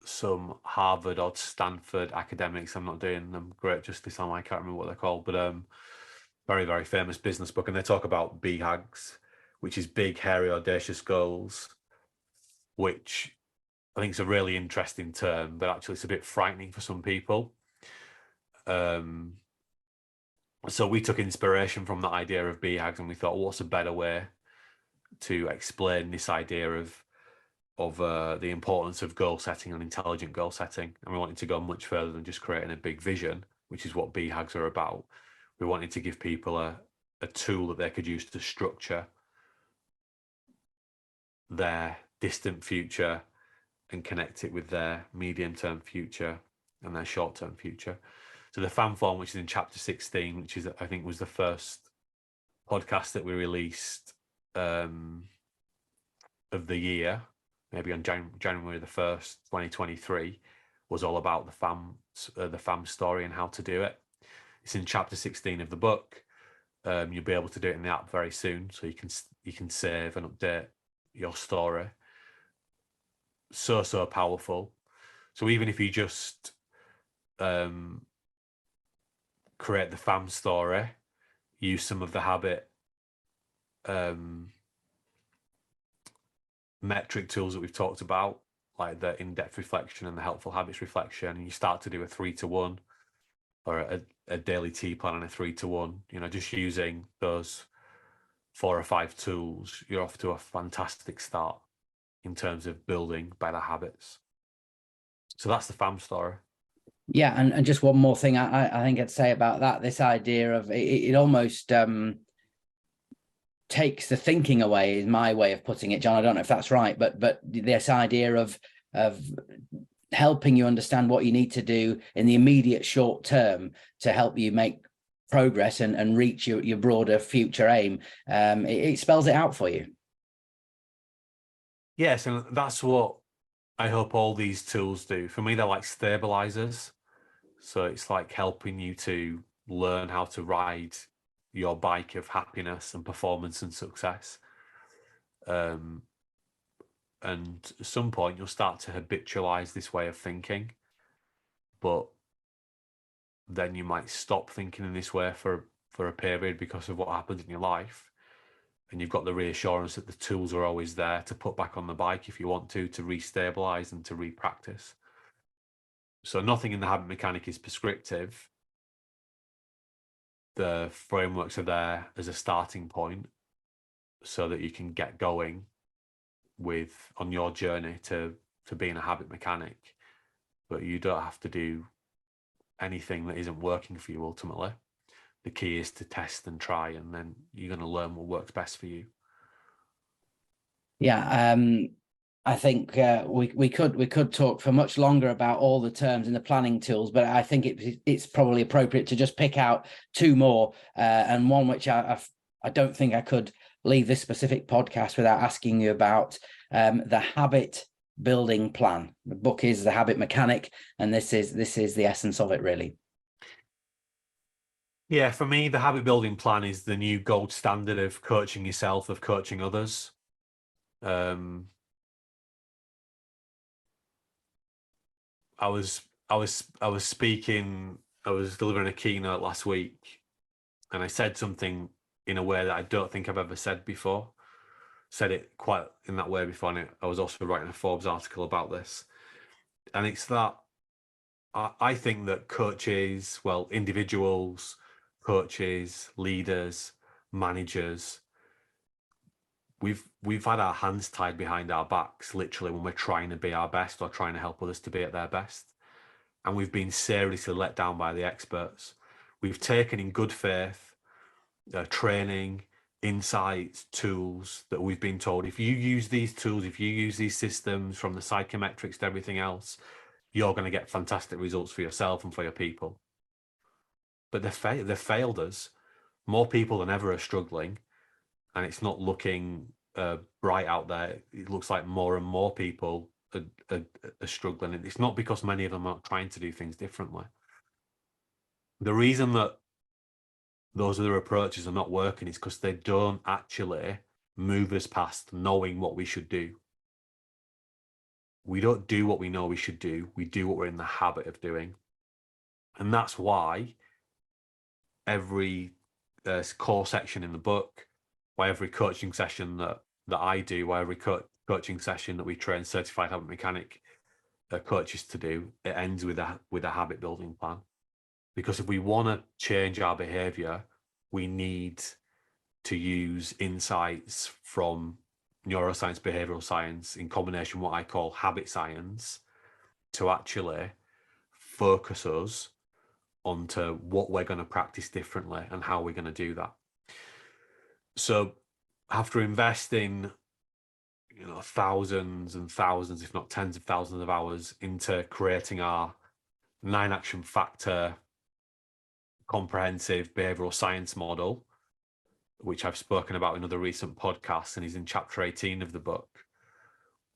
some Harvard or Stanford academics. I'm not doing them great justice on, I can't remember what they're called, but very, very famous business book. And they talk about BHAGs, which is big, hairy, audacious goals, which I think is a really interesting term, but actually it's a bit frightening for some people. So we took inspiration from that idea of BHAGs, and we thought, what's a better way to explain this idea of the importance of goal setting and intelligent goal setting. And we wanted to go much further than just creating a big vision, which is what BHAGs are about. We wanted to give people a tool that they could use to structure their distant future and connect it with their medium-term future and their short-term future. So the FAM form, which is in chapter 16, which is, I think, was the first podcast that we released of the year, maybe on January the 1st, 2023, was all about the FAM story and how to do it. It's in chapter 16 of the book. You'll be able to do it in the app very soon, so you can save and update your story. So powerful. So even if you just create the FAM story, use some of the habit metric tools that we've talked about, like the in-depth reflection and the helpful habits reflection, and you start to do a 3-to-1 or a daily T plan and a 3-to-1, just using those 4 or 5 tools, you're off to a fantastic start in terms of building better habits. So that's the FAM story. Yeah, and just one more thing I think I'd say about that, this idea of it almost takes the thinking away, is my way of putting it, John. I don't know if that's right, but this idea of helping you understand what you need to do in the immediate short term to help you make progress and reach your broader future aim. It spells it out for you. Yes, and that's what I hope all these tools do. For me, they're like stabilizers. So it's like helping you to learn how to ride your bike of happiness and performance and success. And at some point, you'll start to habitualize this way of thinking. But then you might stop thinking in this way for for a period because of what happened in your life, and you've got the reassurance that the tools are always there to put back on the bike if you want to restabilize and to repractice. So nothing in the habit mechanic is prescriptive. The frameworks are there as a starting point so that you can get going on your journey to being a habit mechanic, but you don't have to do anything that isn't working for you ultimately. The key is to test and try, and then you're going to learn what works best for you. Yeah, I think we could talk for much longer about all the terms in the planning tools, but I think it's probably appropriate to just pick out two more, and one which I don't think I could leave this specific podcast without asking you about, the habit building plan. The book is The Habit Mechanic, and this is the essence of it, really. Yeah, for me, the habit building plan is the new gold standard of coaching yourself, of coaching others. I was delivering a keynote last week, and I said something in a way that I don't think I've ever said before. Said it quite in that way before, and I was also writing a Forbes article about this. And it's that I think that coaches, well, individuals, coaches, leaders, managers, we've had our hands tied behind our backs, literally, when we're trying to be our best or trying to help others to be at their best. And we've been seriously let down by the experts. We've taken in good faith training, insights, tools that we've been told, if you use these tools, if you use these systems, from the psychometrics to everything else, you're going to get fantastic results for yourself and for your people. But they've failed us. More people than ever are struggling, and it's not looking bright out there. It looks like more and more people are struggling. And it's not because many of them aren't trying to do things differently. The reason that those other approaches are not working is because they don't actually move us past knowing what we should do. We don't do what we know we should do. We do what we're in the habit of doing. And that's why every core section in the book, why every coaching session that I do, why every coaching session that we train certified habit mechanic coaches to do, it ends with a habit building plan. Because if we want to change our behavior, we need to use insights from neuroscience, behavioral science, in combination with what I call habit science, to actually focus us onto what we're going to practice differently and how we're going to do that. So after investing, thousands and thousands, if not tens of thousands of hours into creating our 9 action factor comprehensive behavioral science model, which I've spoken about in other recent podcasts and is in chapter 18 of the book,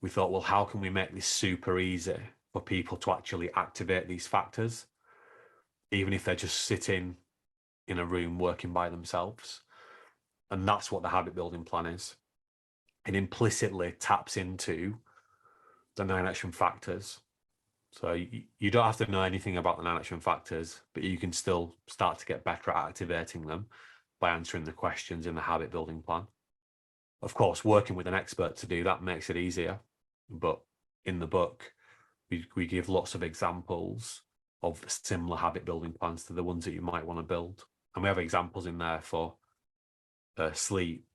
we thought, well, how can we make this super easy for people to actually activate these factors, even if they're just sitting in a room working by themselves? And that's what the habit building plan is. It implicitly taps into the 9 action factors. So you don't have to know anything about the 9 action factors, but you can still start to get better at activating them by answering the questions in the habit building plan. Of course, working with an expert to do that makes it easier. But in the book, we give lots of examples of similar habit building plans to the ones that you might want to build. And we have examples in there for sleep,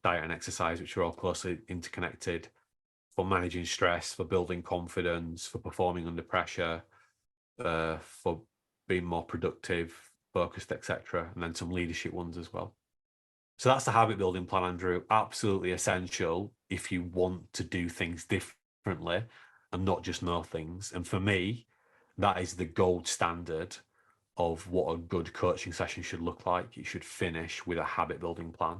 diet and exercise, which are all closely interconnected, for managing stress, for building confidence, for performing under pressure, for being more productive, focused, etc. And then some leadership ones as well. So that's the habit building plan, Andrew. Absolutely essential if you want to do things differently and not just know things. And for me, that is the gold standard of what a good coaching session should look like. It should finish with a habit building plan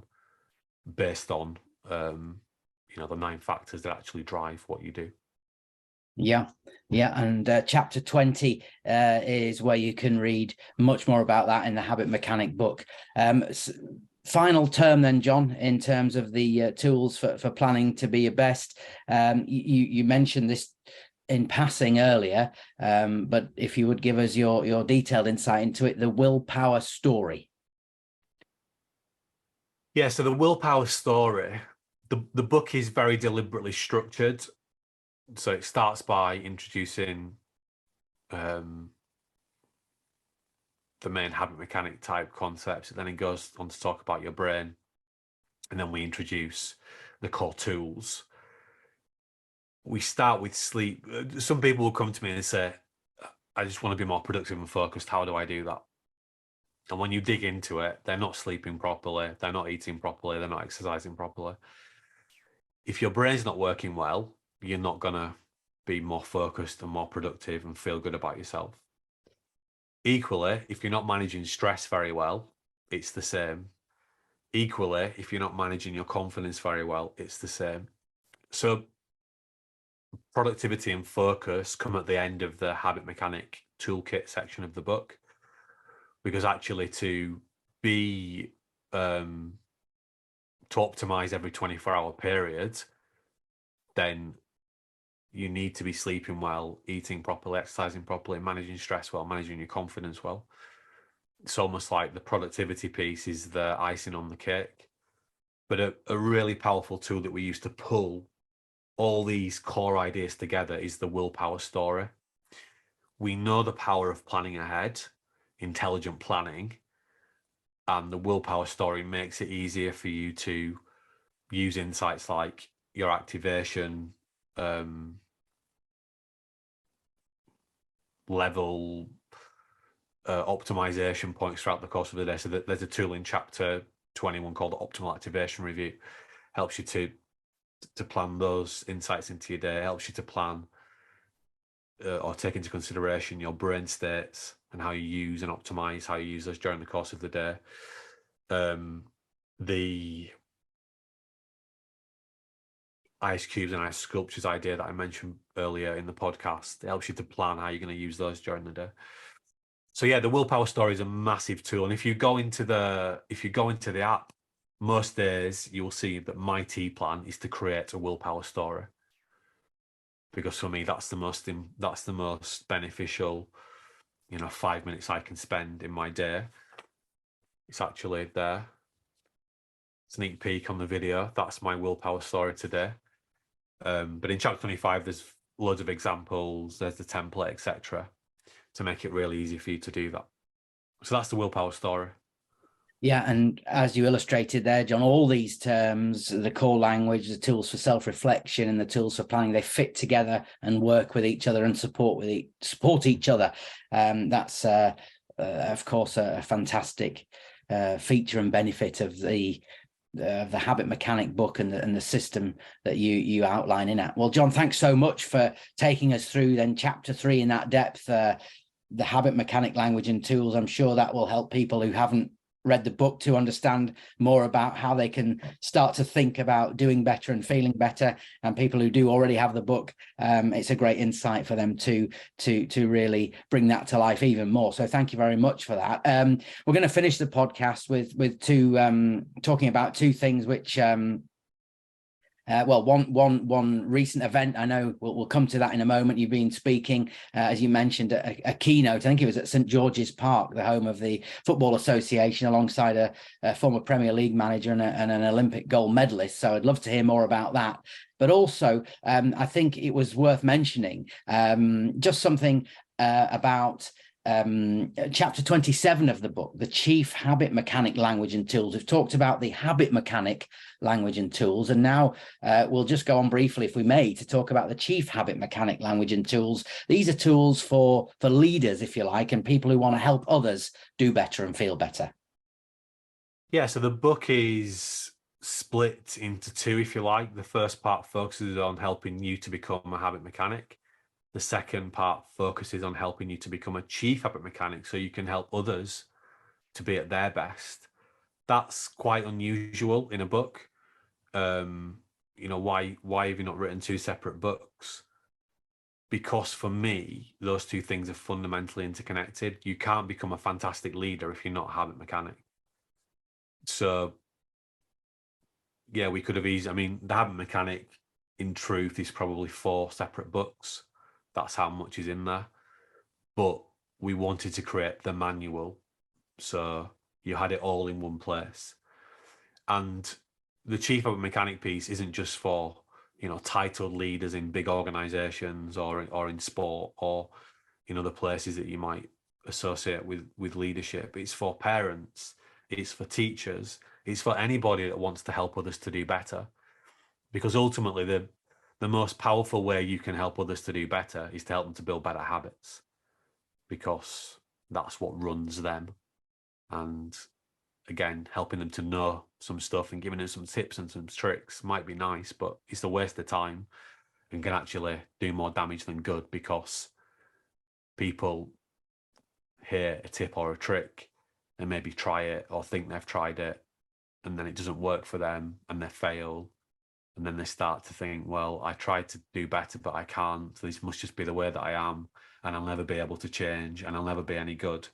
based on the 9 factors that actually drive what you do. Yeah. And chapter 20 is where you can read much more about that in the Habit Mechanic book. Final term then, John, in terms of the tools for planning to be your best. You mentioned this in passing earlier, but if you would give us your detailed insight into it, the willpower story. Yeah, so the willpower story, the book is very deliberately structured. So it starts by introducing um, the main habit mechanic type concepts, and then it goes on to talk about your brain, and then we introduce the core tools. We start with sleep. Some people will come to me and say, I just want to be more productive and focused. How do I do that? And when you dig into it, they're not sleeping properly, they're not eating properly, they're not exercising properly. If your brain's not working well, you're not going to be more focused and more productive and feel good about yourself. Equally, if you're not managing stress very well, it's the same. Equally, if you're not managing your confidence very well, it's the same. So productivity and focus come at the end of the habit mechanic toolkit section of the book, because actually to be to optimize every 24-hour period, then you need to be sleeping well, eating properly, exercising properly, managing stress well, managing your confidence well. It's almost like the productivity piece is the icing on the cake. But a really powerful tool that we use to pull all these core ideas together is the willpower story. We know the power of planning ahead, intelligent planning, and the willpower story makes it easier for you to use insights like your activation level, optimization points throughout the course of the day. So that there's a tool in chapter 21 called the Optimal Activation Review. Helps you to plan those insights into your day, helps you to plan or take into consideration your brain states and how you use and optimize how you use those during the course of the day. The ice cubes and ice sculptures idea that I mentioned earlier in the podcast, it helps you to plan how you're going to use those during the day. So yeah, the willpower story is a massive tool. And if you go into the app, most days you will see that my T plan is to create a willpower story. Because for me, that's the most beneficial, 5 minutes I can spend in my day. It's actually there. Sneak peek on the video. That's my willpower story today. But in chapter 25, there's loads of examples. There's the template, etc., to make it really easy for you to do that. So that's the willpower story. Yeah, and as you illustrated there, John, all these terms, the core language, the tools for self-reflection and the tools for planning, they fit together and work with each other and support each other. That's, of course, a fantastic feature and benefit of the habit mechanic book and the system that you outline in it. Well, John, thanks so much for taking us through then chapter 3 in that depth, the habit mechanic language and tools. I'm sure that will help people who haven't read the book to understand more about how they can start to think about doing better and feeling better. And people who do already have the book, it's a great insight for them to really bring that to life even more. So thank you very much for that. We're going to finish the podcast with talking about two things which well, one recent event, I know we'll come to that in a moment. You've been speaking, as you mentioned, a keynote. I think it was at St George's Park, the home of the Football Association, alongside a former Premier League manager and an Olympic gold medalist. So I'd love to hear more about that. But also, I think it was worth mentioning just something about chapter 27 of the book, the Chief Habit Mechanic Language and Tools. We've talked about the habit mechanic language and tools, and now we'll just go on briefly, if we may, to talk about the Chief Habit Mechanic Language and Tools. These are tools for leaders, if you like, and people who want to help others do better and feel better. Yeah, so the book is split into two, if you like. The first part focuses on helping you to become a habit mechanic. The second part focuses on helping you to become a chief habit mechanic so you can help others to be at their best. That's quite unusual in a book. Why have you not written two separate books? Because for me, those two things are fundamentally interconnected. You can't become a fantastic leader if you're not a habit mechanic. So yeah, we could have easily, the habit mechanic in truth is probably 4 separate books. That's how much is in there. But we wanted to create the manual, so you had it all in one place. And the chief habit mechanic piece isn't just for, titled leaders in big organizations or in sport or in other places that you might associate with leadership. It's for parents, it's for teachers, it's for anybody that wants to help others to do better. Because ultimately the most powerful way you can help others to do better is to help them to build better habits, because that's what runs them. And again, helping them to know some stuff and giving them some tips and some tricks might be nice, but it's a waste of time and can actually do more damage than good, because people hear a tip or a trick and maybe try it or think they've tried it, and then it doesn't work for them and they fail. And then they start to think, well, I tried to do better, but I can't. So this must just be the way that I am, and I'll never be able to change, and I'll never be any good.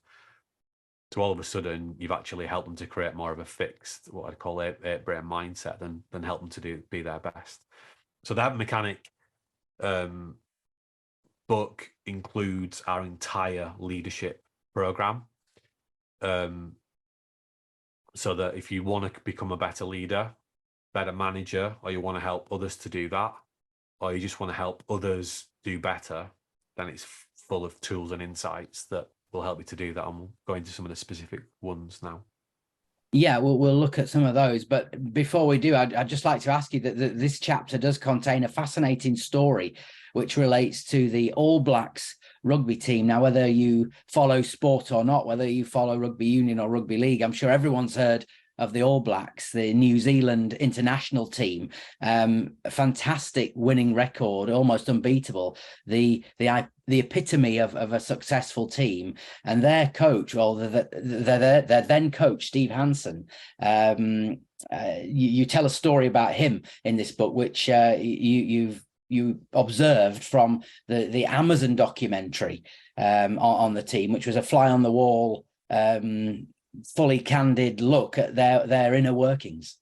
So all of a sudden, you've actually helped them to create more of a fixed, what I'd call eight brain mindset, than help them to be their best. So the Habit Mechanic book includes our entire leadership program. So that if you want to become a better leader, better manager, or you want to help others to do that, or you just want to help others do better, then it's full of tools and insights that will help you to do that. And we'll go into some of the specific ones now. Yeah, we'll look at some of those. But before we do, I'd just like to ask you that this chapter does contain a fascinating story which relates to the All Blacks rugby team. Now, whether you follow sport or not, whether you follow rugby union or rugby league, I'm sure everyone's heard of the All Blacks, the New Zealand international team. A fantastic winning record, almost unbeatable. The epitome of a successful team. And their coach, or their then coach, Steve Hansen, you tell a story about him in this book, which you observed from the Amazon documentary on the team, which was a fly on the wall, fully candid look at their inner workings.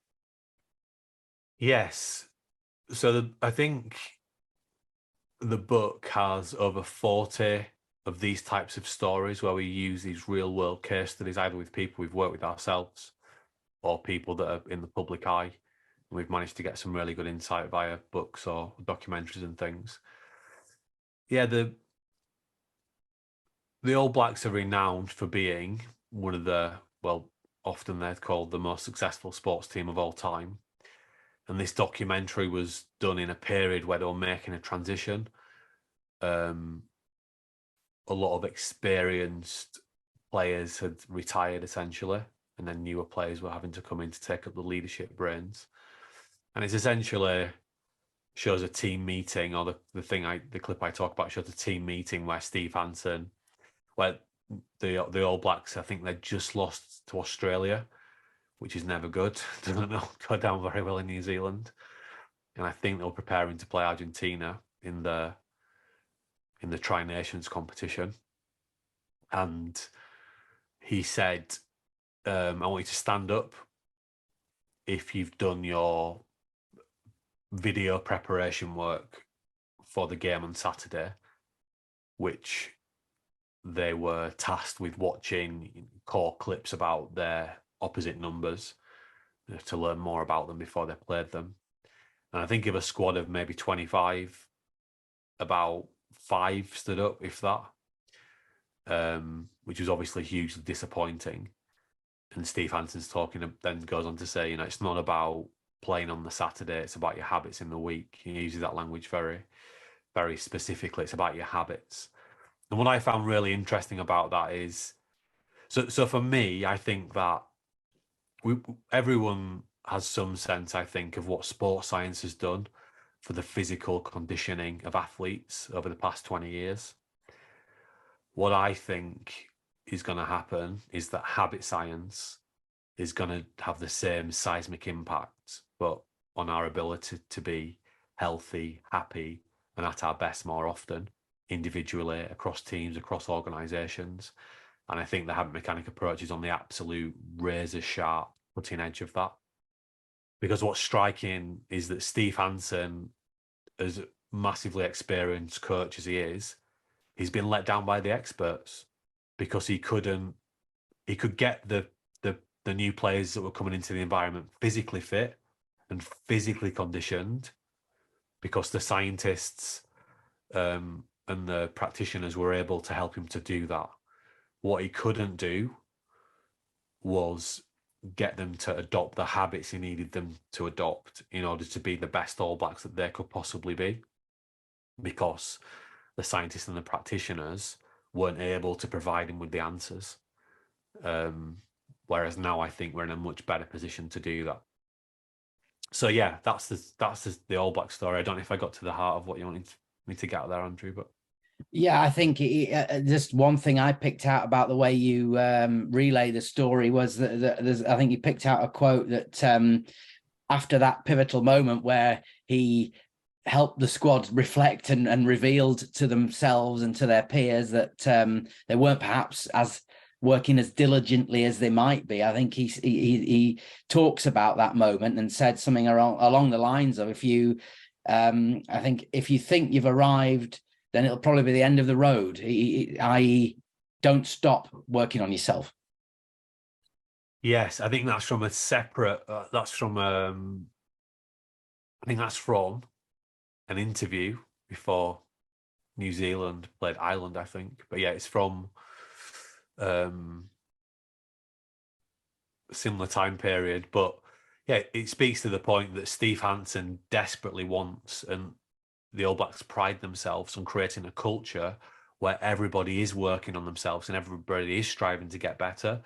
Yes. So I think the book has over 40 of these types of stories where we use these real world case studies, either with people we've worked with ourselves or people that are in the public eye. And we've managed to get some really good insight via books or documentaries and things. Yeah, the All Blacks are renowned for being one of the, well, often they're called the most successful sports team of all time. And this documentary was done in a period where they were making a transition. A lot of experienced players had retired essentially, and then newer players were having to come in to take up the leadership reins. And it's essentially shows a team meeting, or the clip I talk about shows a team meeting where Steve Hansen, where the All Blacks, I think they just lost to Australia, which is never good. Doesn't go down very well in New Zealand. And I think they were preparing to play Argentina in the Tri Nations competition. And he said, I want you to stand up if you've done your video preparation work for the game on Saturday, which they were tasked with watching core clips about their opposite numbers to learn more about them before they played them. And I think of a squad of maybe 25, about 5 stood up, if that, which was obviously hugely disappointing. And Steve Hansen's talking, then goes on to say, it's not about playing on the Saturday, it's about your habits in the week. He uses that language very, very specifically. It's about your habits. And what I found really interesting about that is, so for me, I think that everyone has some sense, I think, of what sports science has done for the physical conditioning of athletes over the past 20 years. What I think is going to happen is that habit science is going to have the same seismic impact, but on our ability to be healthy, happy, and at our best more often, individually, across teams, across organizations. And I think the habit mechanic approach is on the absolute razor sharp cutting edge of that. Because what's striking is that Steve Hansen, as massively experienced coach as he is, he's been let down by the experts because he could get the the new players that were coming into the environment physically fit and physically conditioned, because the scientists and the practitioners were able to help him to do that. What he couldn't do was get them to adopt the habits he needed them to adopt in order to be the best All Blacks that they could possibly be, because the scientists and the practitioners weren't able to provide him with the answers. Whereas now I think we're in a much better position to do that. So yeah, that's the All Black story. I don't know if I got to the heart of what you wanted me to get out there, Andrew, but yeah, I think just one thing I picked out about the way you relay the story was that I think you picked out a quote that after that pivotal moment where he helped the squad reflect and revealed to themselves and to their peers that they weren't perhaps as working as diligently as they might be. I think he talks about that moment and said something along the lines of, I think if you think you've arrived, then it'll probably be the end of the road, i.e. don't stop working on yourself. yes, I think that's from a separate, I think that's from an interview before New Zealand played Ireland, I think. But yeah, it's from a similar time period. But yeah, it speaks to the point that Steve Hansen desperately wants, and the All Blacks pride themselves on creating a culture where everybody is working on themselves and everybody is striving to get better.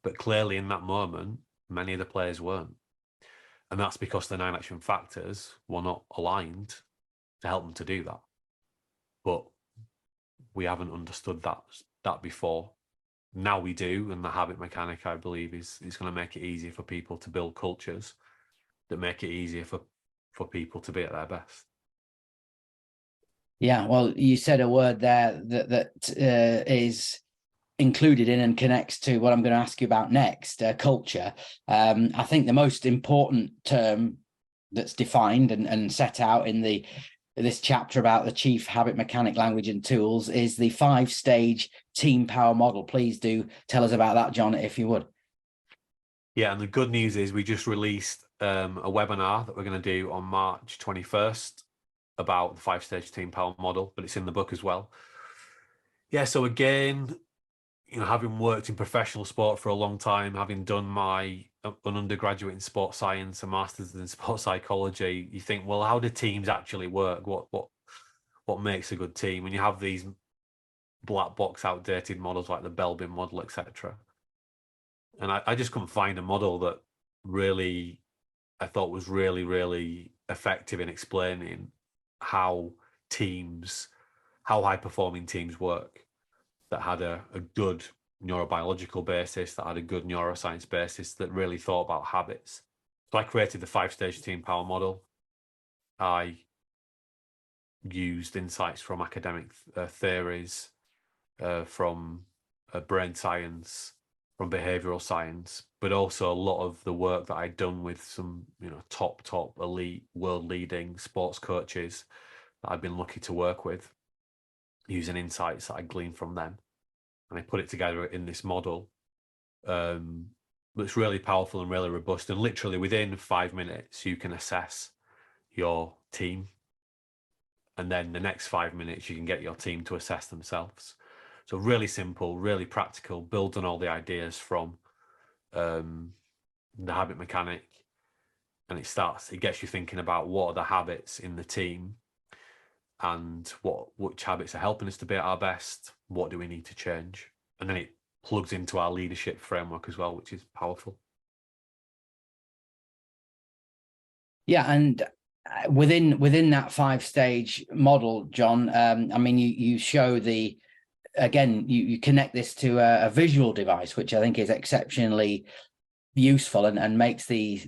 But clearly in that moment, many of the players weren't. And that's because the 9 action factors were not aligned to help them to do that. But we haven't understood that before. Now we do, and the habit mechanic, I believe, is going to make it easier for people to build cultures that make it easier for people to be at their best. Yeah, well, you said a word there that is included in and connects to what I'm going to ask you about next, culture. I think the most important term that's defined and set out in this chapter about the chief habit mechanic language and tools is the 5-stage team power model. Please do tell us about that, John, if you would. Yeah, and the good news is we just released a webinar that we're going to do on March 21st about the 5-stage team power model, but it's in the book as well. Yeah, so again, having worked in professional sport for a long time, having done an undergraduate in sports science, a master's in sports psychology, you think, well, how do teams actually work? What makes a good team? And you have these black box outdated models like the Belbin model, etc. And I just couldn't find a model that really I thought was really, really effective in explaining how high performing teams work, that had a good neurobiological basis, that had a good neuroscience basis, that really thought about habits. So I created the 5-stage team power model. I used insights from academic theories, from brain science, from behavioral science, but also a lot of the work that I'd done with some, top elite world leading sports coaches that I've been lucky to work with, using insights that I gleaned from them. And I put it together in this model that's really powerful and really robust. And literally within 5 minutes, you can assess your team. And then the next 5 minutes, you can get your team to assess themselves. So really simple, really practical, build on all the ideas from the habit mechanic. And it gets you thinking about what are the habits in the team and which habits are helping us to be at our best. What do we need to change? And then it plugs into our leadership framework as well, which is powerful. Yeah, and within that 5-stage model, John, I mean, you show you connect this to a visual device, which I think is exceptionally useful and makes the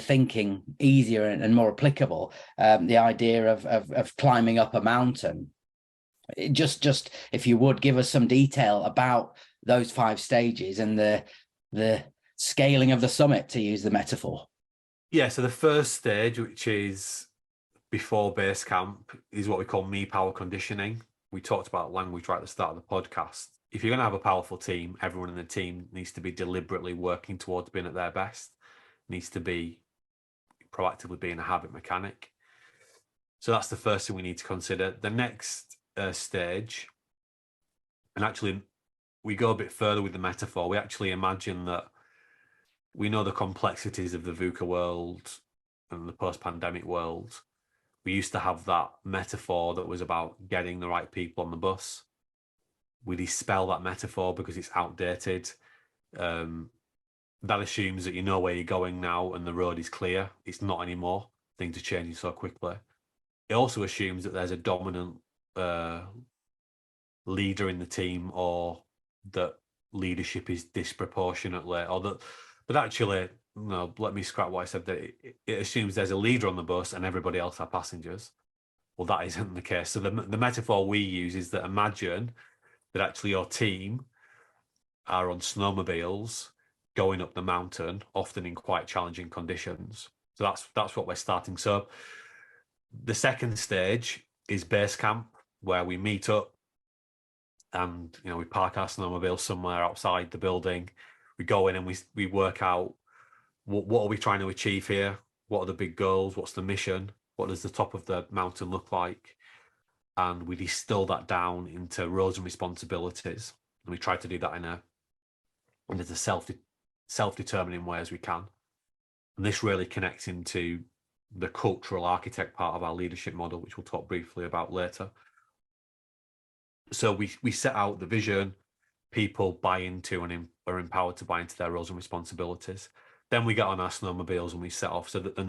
thinking easier and more applicable. The idea of climbing up a mountain. Just if you would give us some detail about those 5 stages and the scaling of the summit, to use the metaphor. Yeah, so the first stage, which is before base camp, is what we call me power conditioning. We talked about language right at the start of the podcast. if you're going to have a powerful team, everyone in the team needs to be deliberately working towards being at their best, needs to be proactively being a habit mechanic. So that's the first thing we need to consider. The next stage, and actually we go a bit further with the metaphor. We actually imagine that we know the complexities of the VUCA world and the post-pandemic world. We used to have that metaphor that was about getting the right people on the bus. We dispel that metaphor because it's outdated. That assumes that you know where you're going now and the road is clear. It's not anymore. Things are changing so quickly. It also assumes that there's a dominant leader in the team, or that leadership is disproportionately, or that, but actually, no, let me scrap what I said, that it assumes there's a leader on the bus and everybody else are passengers. Well, that isn't the case. So the metaphor we use is that imagine that actually your team are on snowmobiles going up the mountain, often in quite challenging conditions. So that's what we're starting. So the second stage is base camp, where we meet up and we park our snowmobile somewhere outside the building. We go in and we work out what are we trying to achieve here? What are the big goals? What's the mission? What does the top of the mountain look like? And we distill that down into roles and responsibilities. And we try to do that in a self-determining way as we can. And this really connects into the cultural architect part of our leadership model, which we'll talk briefly about later. So we set out the vision, people buy into and are empowered to buy into their roles and responsibilities. Then we get on our snowmobiles and we set off. So that then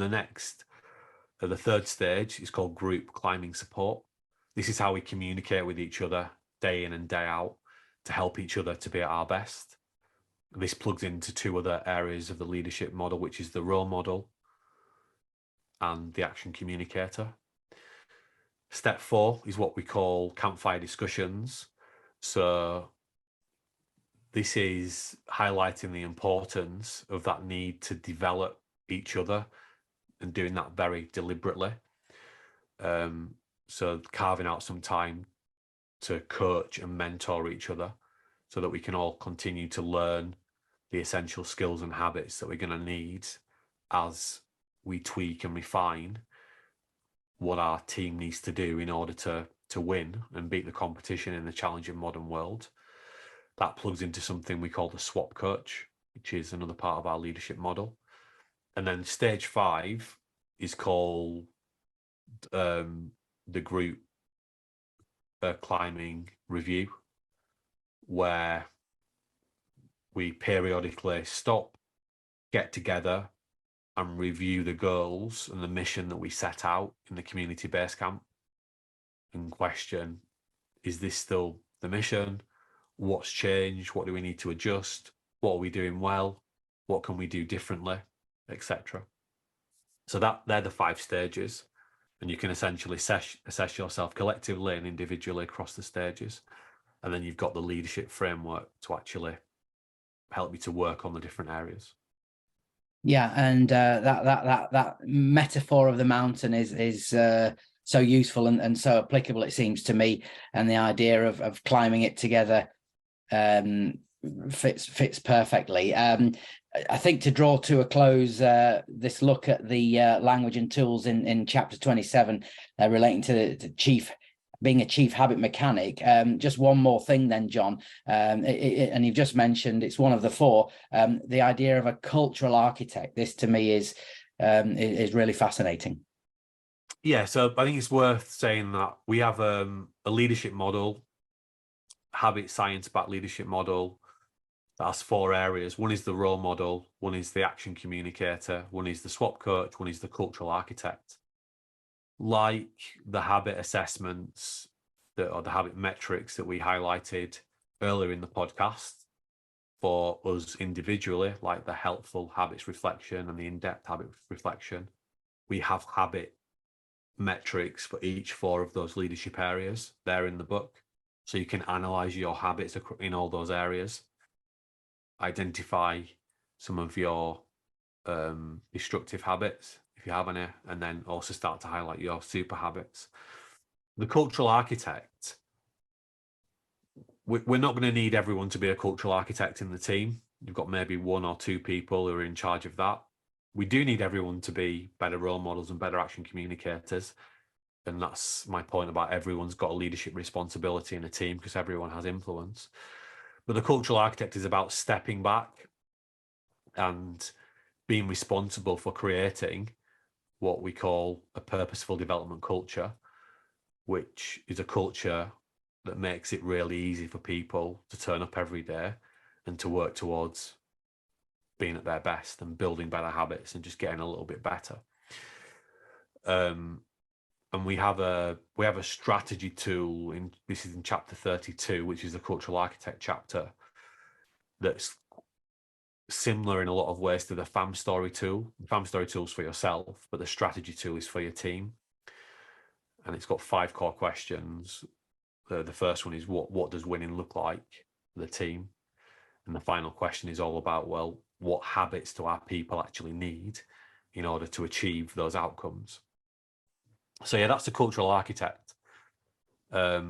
the third stage is called group climbing support. This is how we communicate with each other day in and day out to help each other to be at our best. This plugs into two other areas of the leadership model, which is the role model and the action communicator. Step 4 is what we call campfire discussions. So this is highlighting the importance of that need to develop each other and doing that very deliberately. So carving out some time to coach and mentor each other so that we can all continue to learn the essential skills and habits that we're going to need as we tweak and refine what our team needs to do in order to win and beat the competition in the challenging modern world. That plugs into something we call the swap coach, which is another part of our leadership model. And then stage 5 is called the group climbing review, where we periodically stop, get together and review the goals and the mission that we set out in the community base camp and question, is this still the mission? What's changed? What do we need to adjust? What are we doing well? What can we do differently, etc. So they're the 5 stages, and you can essentially assess yourself collectively and individually across the stages. And then you've got the leadership framework to actually help you to work on the different areas. Yeah, and that metaphor of the mountain is so useful and so applicable, it seems to me, and the idea of climbing it together fits perfectly. I think to draw to a close this look at the language and tools in chapter 27 relating to being a chief habit mechanic. Just one more thing then, John, and you've just mentioned it's one of the 4, the idea of a cultural architect. This to me is really fascinating. Yeah, so I think it's worth saying that we have a leadership model, habit science-backed leadership model, that has 4 areas. One is the role model, one is the action communicator, one is the swap coach, one is the cultural architect. Like the habit assessments or the habit metrics that we highlighted earlier in the podcast for us individually, like the helpful habits reflection and the in-depth habit reflection, we have habit metrics for each 4 of those leadership areas there in the book. So you can analyze your habits in all those areas, identify some of your destructive habits, if you have any, and then also start to highlight your super habits. The cultural architect we're not going to need everyone to be a cultural architect in the team. You've got maybe 1 or 2 people who are in charge of that. We do need everyone to be better role models and better action communicators. And that's my point about everyone's got a leadership responsibility in a team because everyone has influence. But the cultural architect is about stepping back and being responsible for creating what we call a purposeful development culture, which is a culture that makes it really easy for people to turn up every day and to work towards being at their best and building better habits and just getting a little bit better. And we have a strategy tool this is in chapter 32, which is the cultural architect chapter, that's similar in a lot of ways to the FAM story tool. The FAM story tool is for yourself, but the strategy tool is for your team. And it's got 5 core questions. The first one is what does winning look like for the team? And the final question is all about, well, what habits do our people actually need in order to achieve those outcomes? So yeah, that's the cultural architect. That's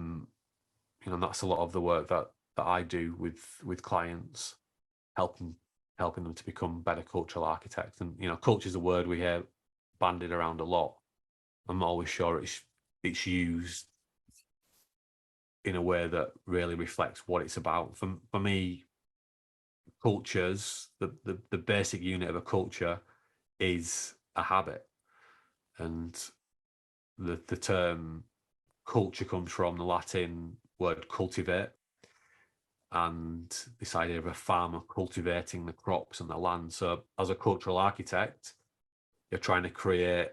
a lot of the work that I do with clients, helping them to become better cultural architects. And culture is a word we hear bandied around a lot. I'm not always sure it's used in a way that really reflects what it's about. For me, cultures, the basic unit of a culture is a habit, and the term culture comes from the Latin word cultivate, and this idea of a farmer cultivating the crops and the land. So as a cultural architect, you're trying to create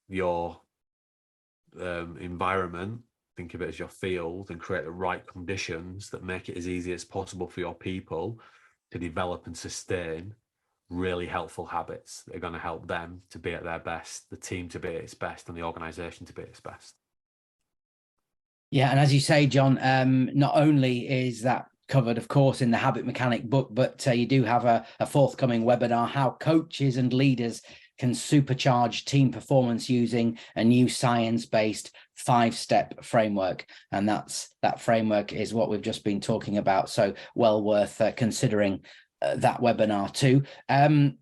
your environment, think of it as your field, and create the right conditions that make it as easy as possible for your people to develop and sustain really helpful habits that are going to help them to be at their best, the team to be at its best, and the organization to be at its best. Yeah, and as you say, John, not only is that covered, of course, in the Habit Mechanic book, but you do have a forthcoming webinar, how coaches and leaders can supercharge team performance using a new science-based 5-step framework. And that framework is what we've just been talking about. So well worth considering that webinar too.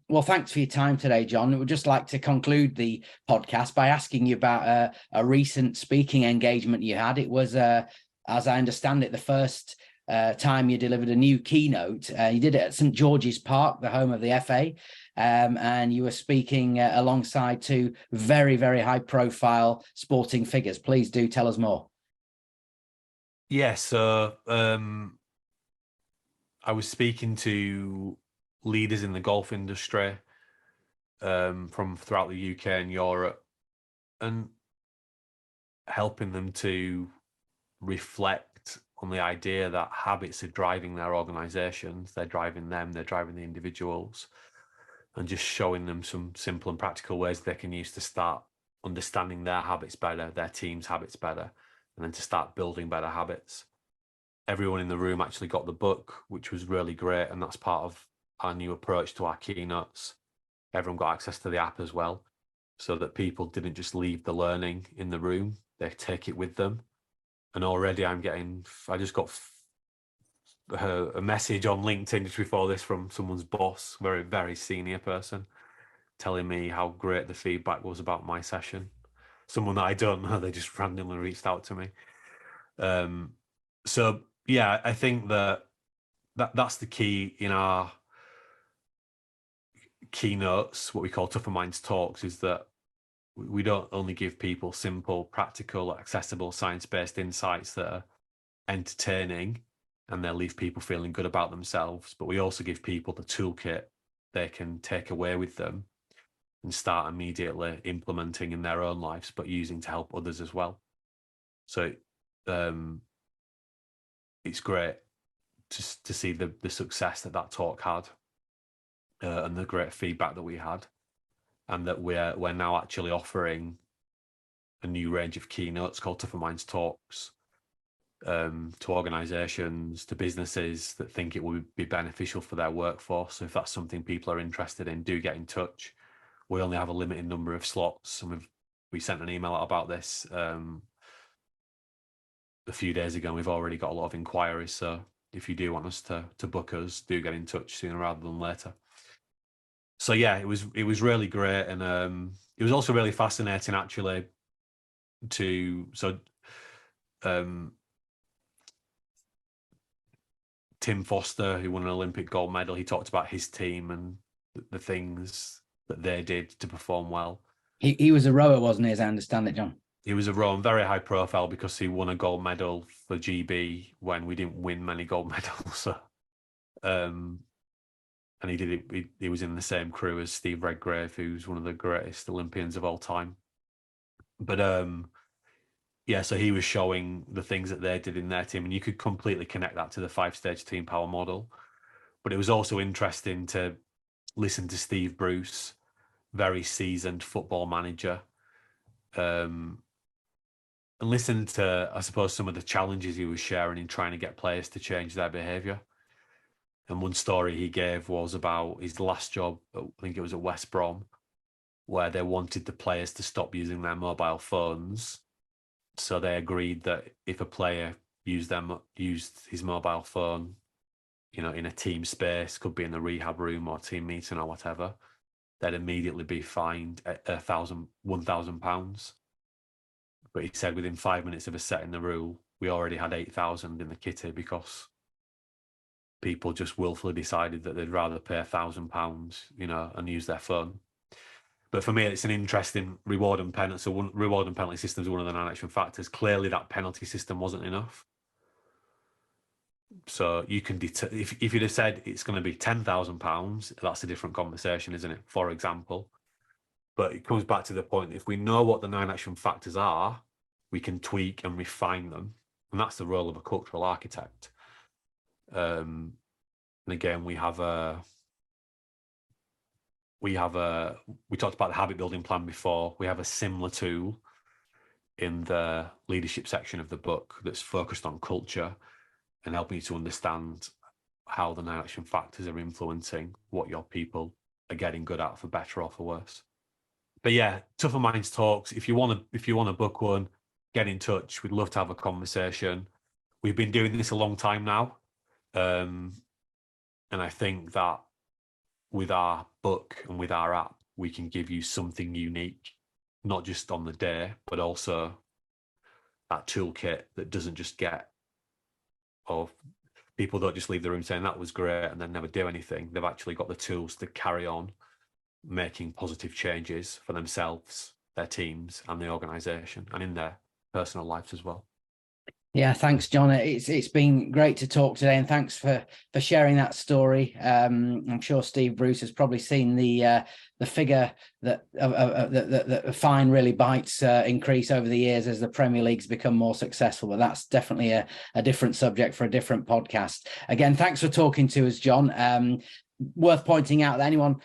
Well, thanks for your time today, John. We'd just like to conclude the podcast by asking you about a recent speaking engagement you had. It was, as I understand it, the first time you delivered a new keynote. You did it at St. George's Park, the home of the FA, and you were speaking alongside 2 very, very high-profile sporting figures. Please do tell us more. Yes, so I was speaking to leaders in the golf industry from throughout the UK and Europe, and helping them to reflect on the idea that habits are driving their organizations, they're driving them, they're driving the individuals, and just showing them some simple and practical ways they can use to start understanding their habits better, their team's habits better, and then to start building better habits. Everyone in the room actually got the book, which was really great, and that's part of our new approach to our keynotes. Everyone got access to the app as well, so that people didn't just leave the learning in the room, they take it with them. And already I just got a message on LinkedIn just before this from someone's boss, very, very senior person, telling me how great the feedback was about my session. Someone that I don't know, they just randomly reached out to me. So yeah, I think that's the key in our keynotes, what we call Tougher Minds Talks, is that we don't only give people simple, practical, accessible, science-based insights that are entertaining and they'll leave people feeling good about themselves, but we also give people the toolkit they can take away with them and start immediately implementing in their own lives, but using to help others as well. So it's great to see the success that talk had, and the great feedback that we had, and that we're now actually offering a new range of keynotes called Tougher Minds Talks to organizations, to businesses that think it would be beneficial for their workforce. So if that's something people are interested in, do get in touch. We only have a limited number of slots, and we sent an email out about this a few days ago, and we've already got a lot of inquiries. So if you do want us to book us, do get in touch sooner rather than later. So yeah, it was really great, and it was also really fascinating actually Tim Foster, who won an Olympic gold medal, he talked about his team and the things that they did to perform well. He was a rower, wasn't he, as I understand it, John? He was a rower, very high profile, because he won a gold medal for GB when we didn't win many gold medals. So, and he did it. He was in the same crew as Steve Redgrave, who's one of the greatest Olympians of all time. But yeah, so he was showing the things that they did in their team, and you could completely connect that to the 5-stage team power model. But it was also interesting to listen to Steve Bruce, very seasoned football manager, and listen to, I suppose, some of the challenges he was sharing in trying to get players to change their behaviour. And one story he gave was about his last job, I think it was at West Brom, where they wanted the players to stop using their mobile phones. So they agreed that if a player used his mobile phone, in a team space, could be in the rehab room or team meeting or whatever, they'd immediately be fined £1,000. But he said within 5 minutes of us setting the rule, we already had 8,000 in the kitty, because people just willfully decided that they'd rather pay £1,000, and use their phone. But for me, it's an interesting reward and penalty. So reward and penalty system is one of the 9 action factors. Clearly, that penalty system wasn't enough. So you can if you'd have said it's going to be £10,000, that's a different conversation, isn't it? For example, but it comes back to the point: if we know what the 9 action factors are, we can tweak and refine them, and that's the role of a cultural architect. And again, we talked about the habit building plan before. We have a similar tool in the leadership section of the book that's focused on culture and helping you to understand how the 9 action factors are influencing what your people are getting good at, for better or for worse. But yeah, Tougher Minds Talks. If you want to book one, get in touch. We'd love to have a conversation. We've been doing this a long time now, and I think that with our book and with our app, we can give you something unique, not just on the day, but also that toolkit that doesn't just get, or people don't just leave the room saying that was great and then never do anything. They've actually got the tools to carry on making positive changes for themselves, their teams, and the organisation, and in their personal lives as well. Yeah, thanks, John. It's been great to talk today, and thanks for sharing that story. I'm sure Steve Bruce has probably seen the figure that the fine really bites increase over the years as the Premier League's become more successful. But that's definitely a different subject for a different podcast. Again, thanks for talking to us, John. Worth pointing out that anyone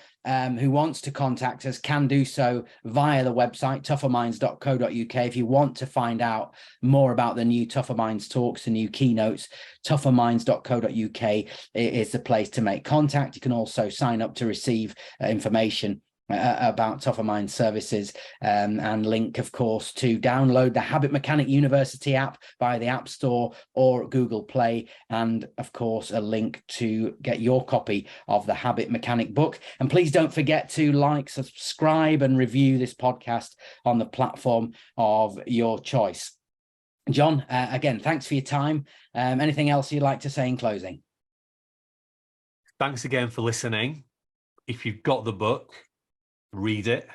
who wants to contact us can do so via the website tougherminds.co.uk. If you want to find out more about the new Tougher Minds talks, the new keynotes, tougherminds.co.uk is the place to make contact. You can also sign up to receive information about Tougher Minds services, and link, of course, to download the Habit Mechanic University app via the App Store or Google Play, and of course a link to get your copy of the Habit Mechanic book. And please don't forget to like, subscribe and review this podcast on the platform of your choice. John, again, thanks for your time. Anything else you'd like to say in closing? Thanks again for listening. If you've got the book, read it.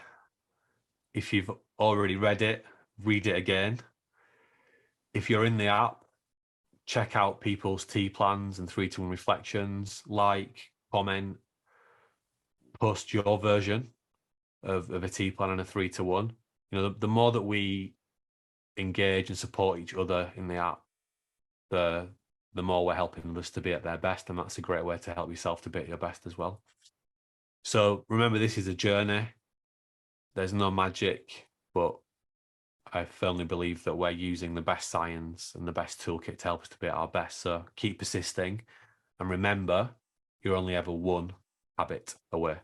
If you've already read it, read it again. If you're in the app, check out people's T plans and 3-to-1 reflections, like, comment, post your version of a T plan and a 3-to-1. The more that we engage and support each other in the app, the more we're helping others to be at their best, and that's a great way to help yourself to be at your best as well. So remember, this is a journey. There's no magic, but I firmly believe that we're using the best science and the best toolkit to help us to be at our best. So keep persisting, and remember, you're only ever one habit away.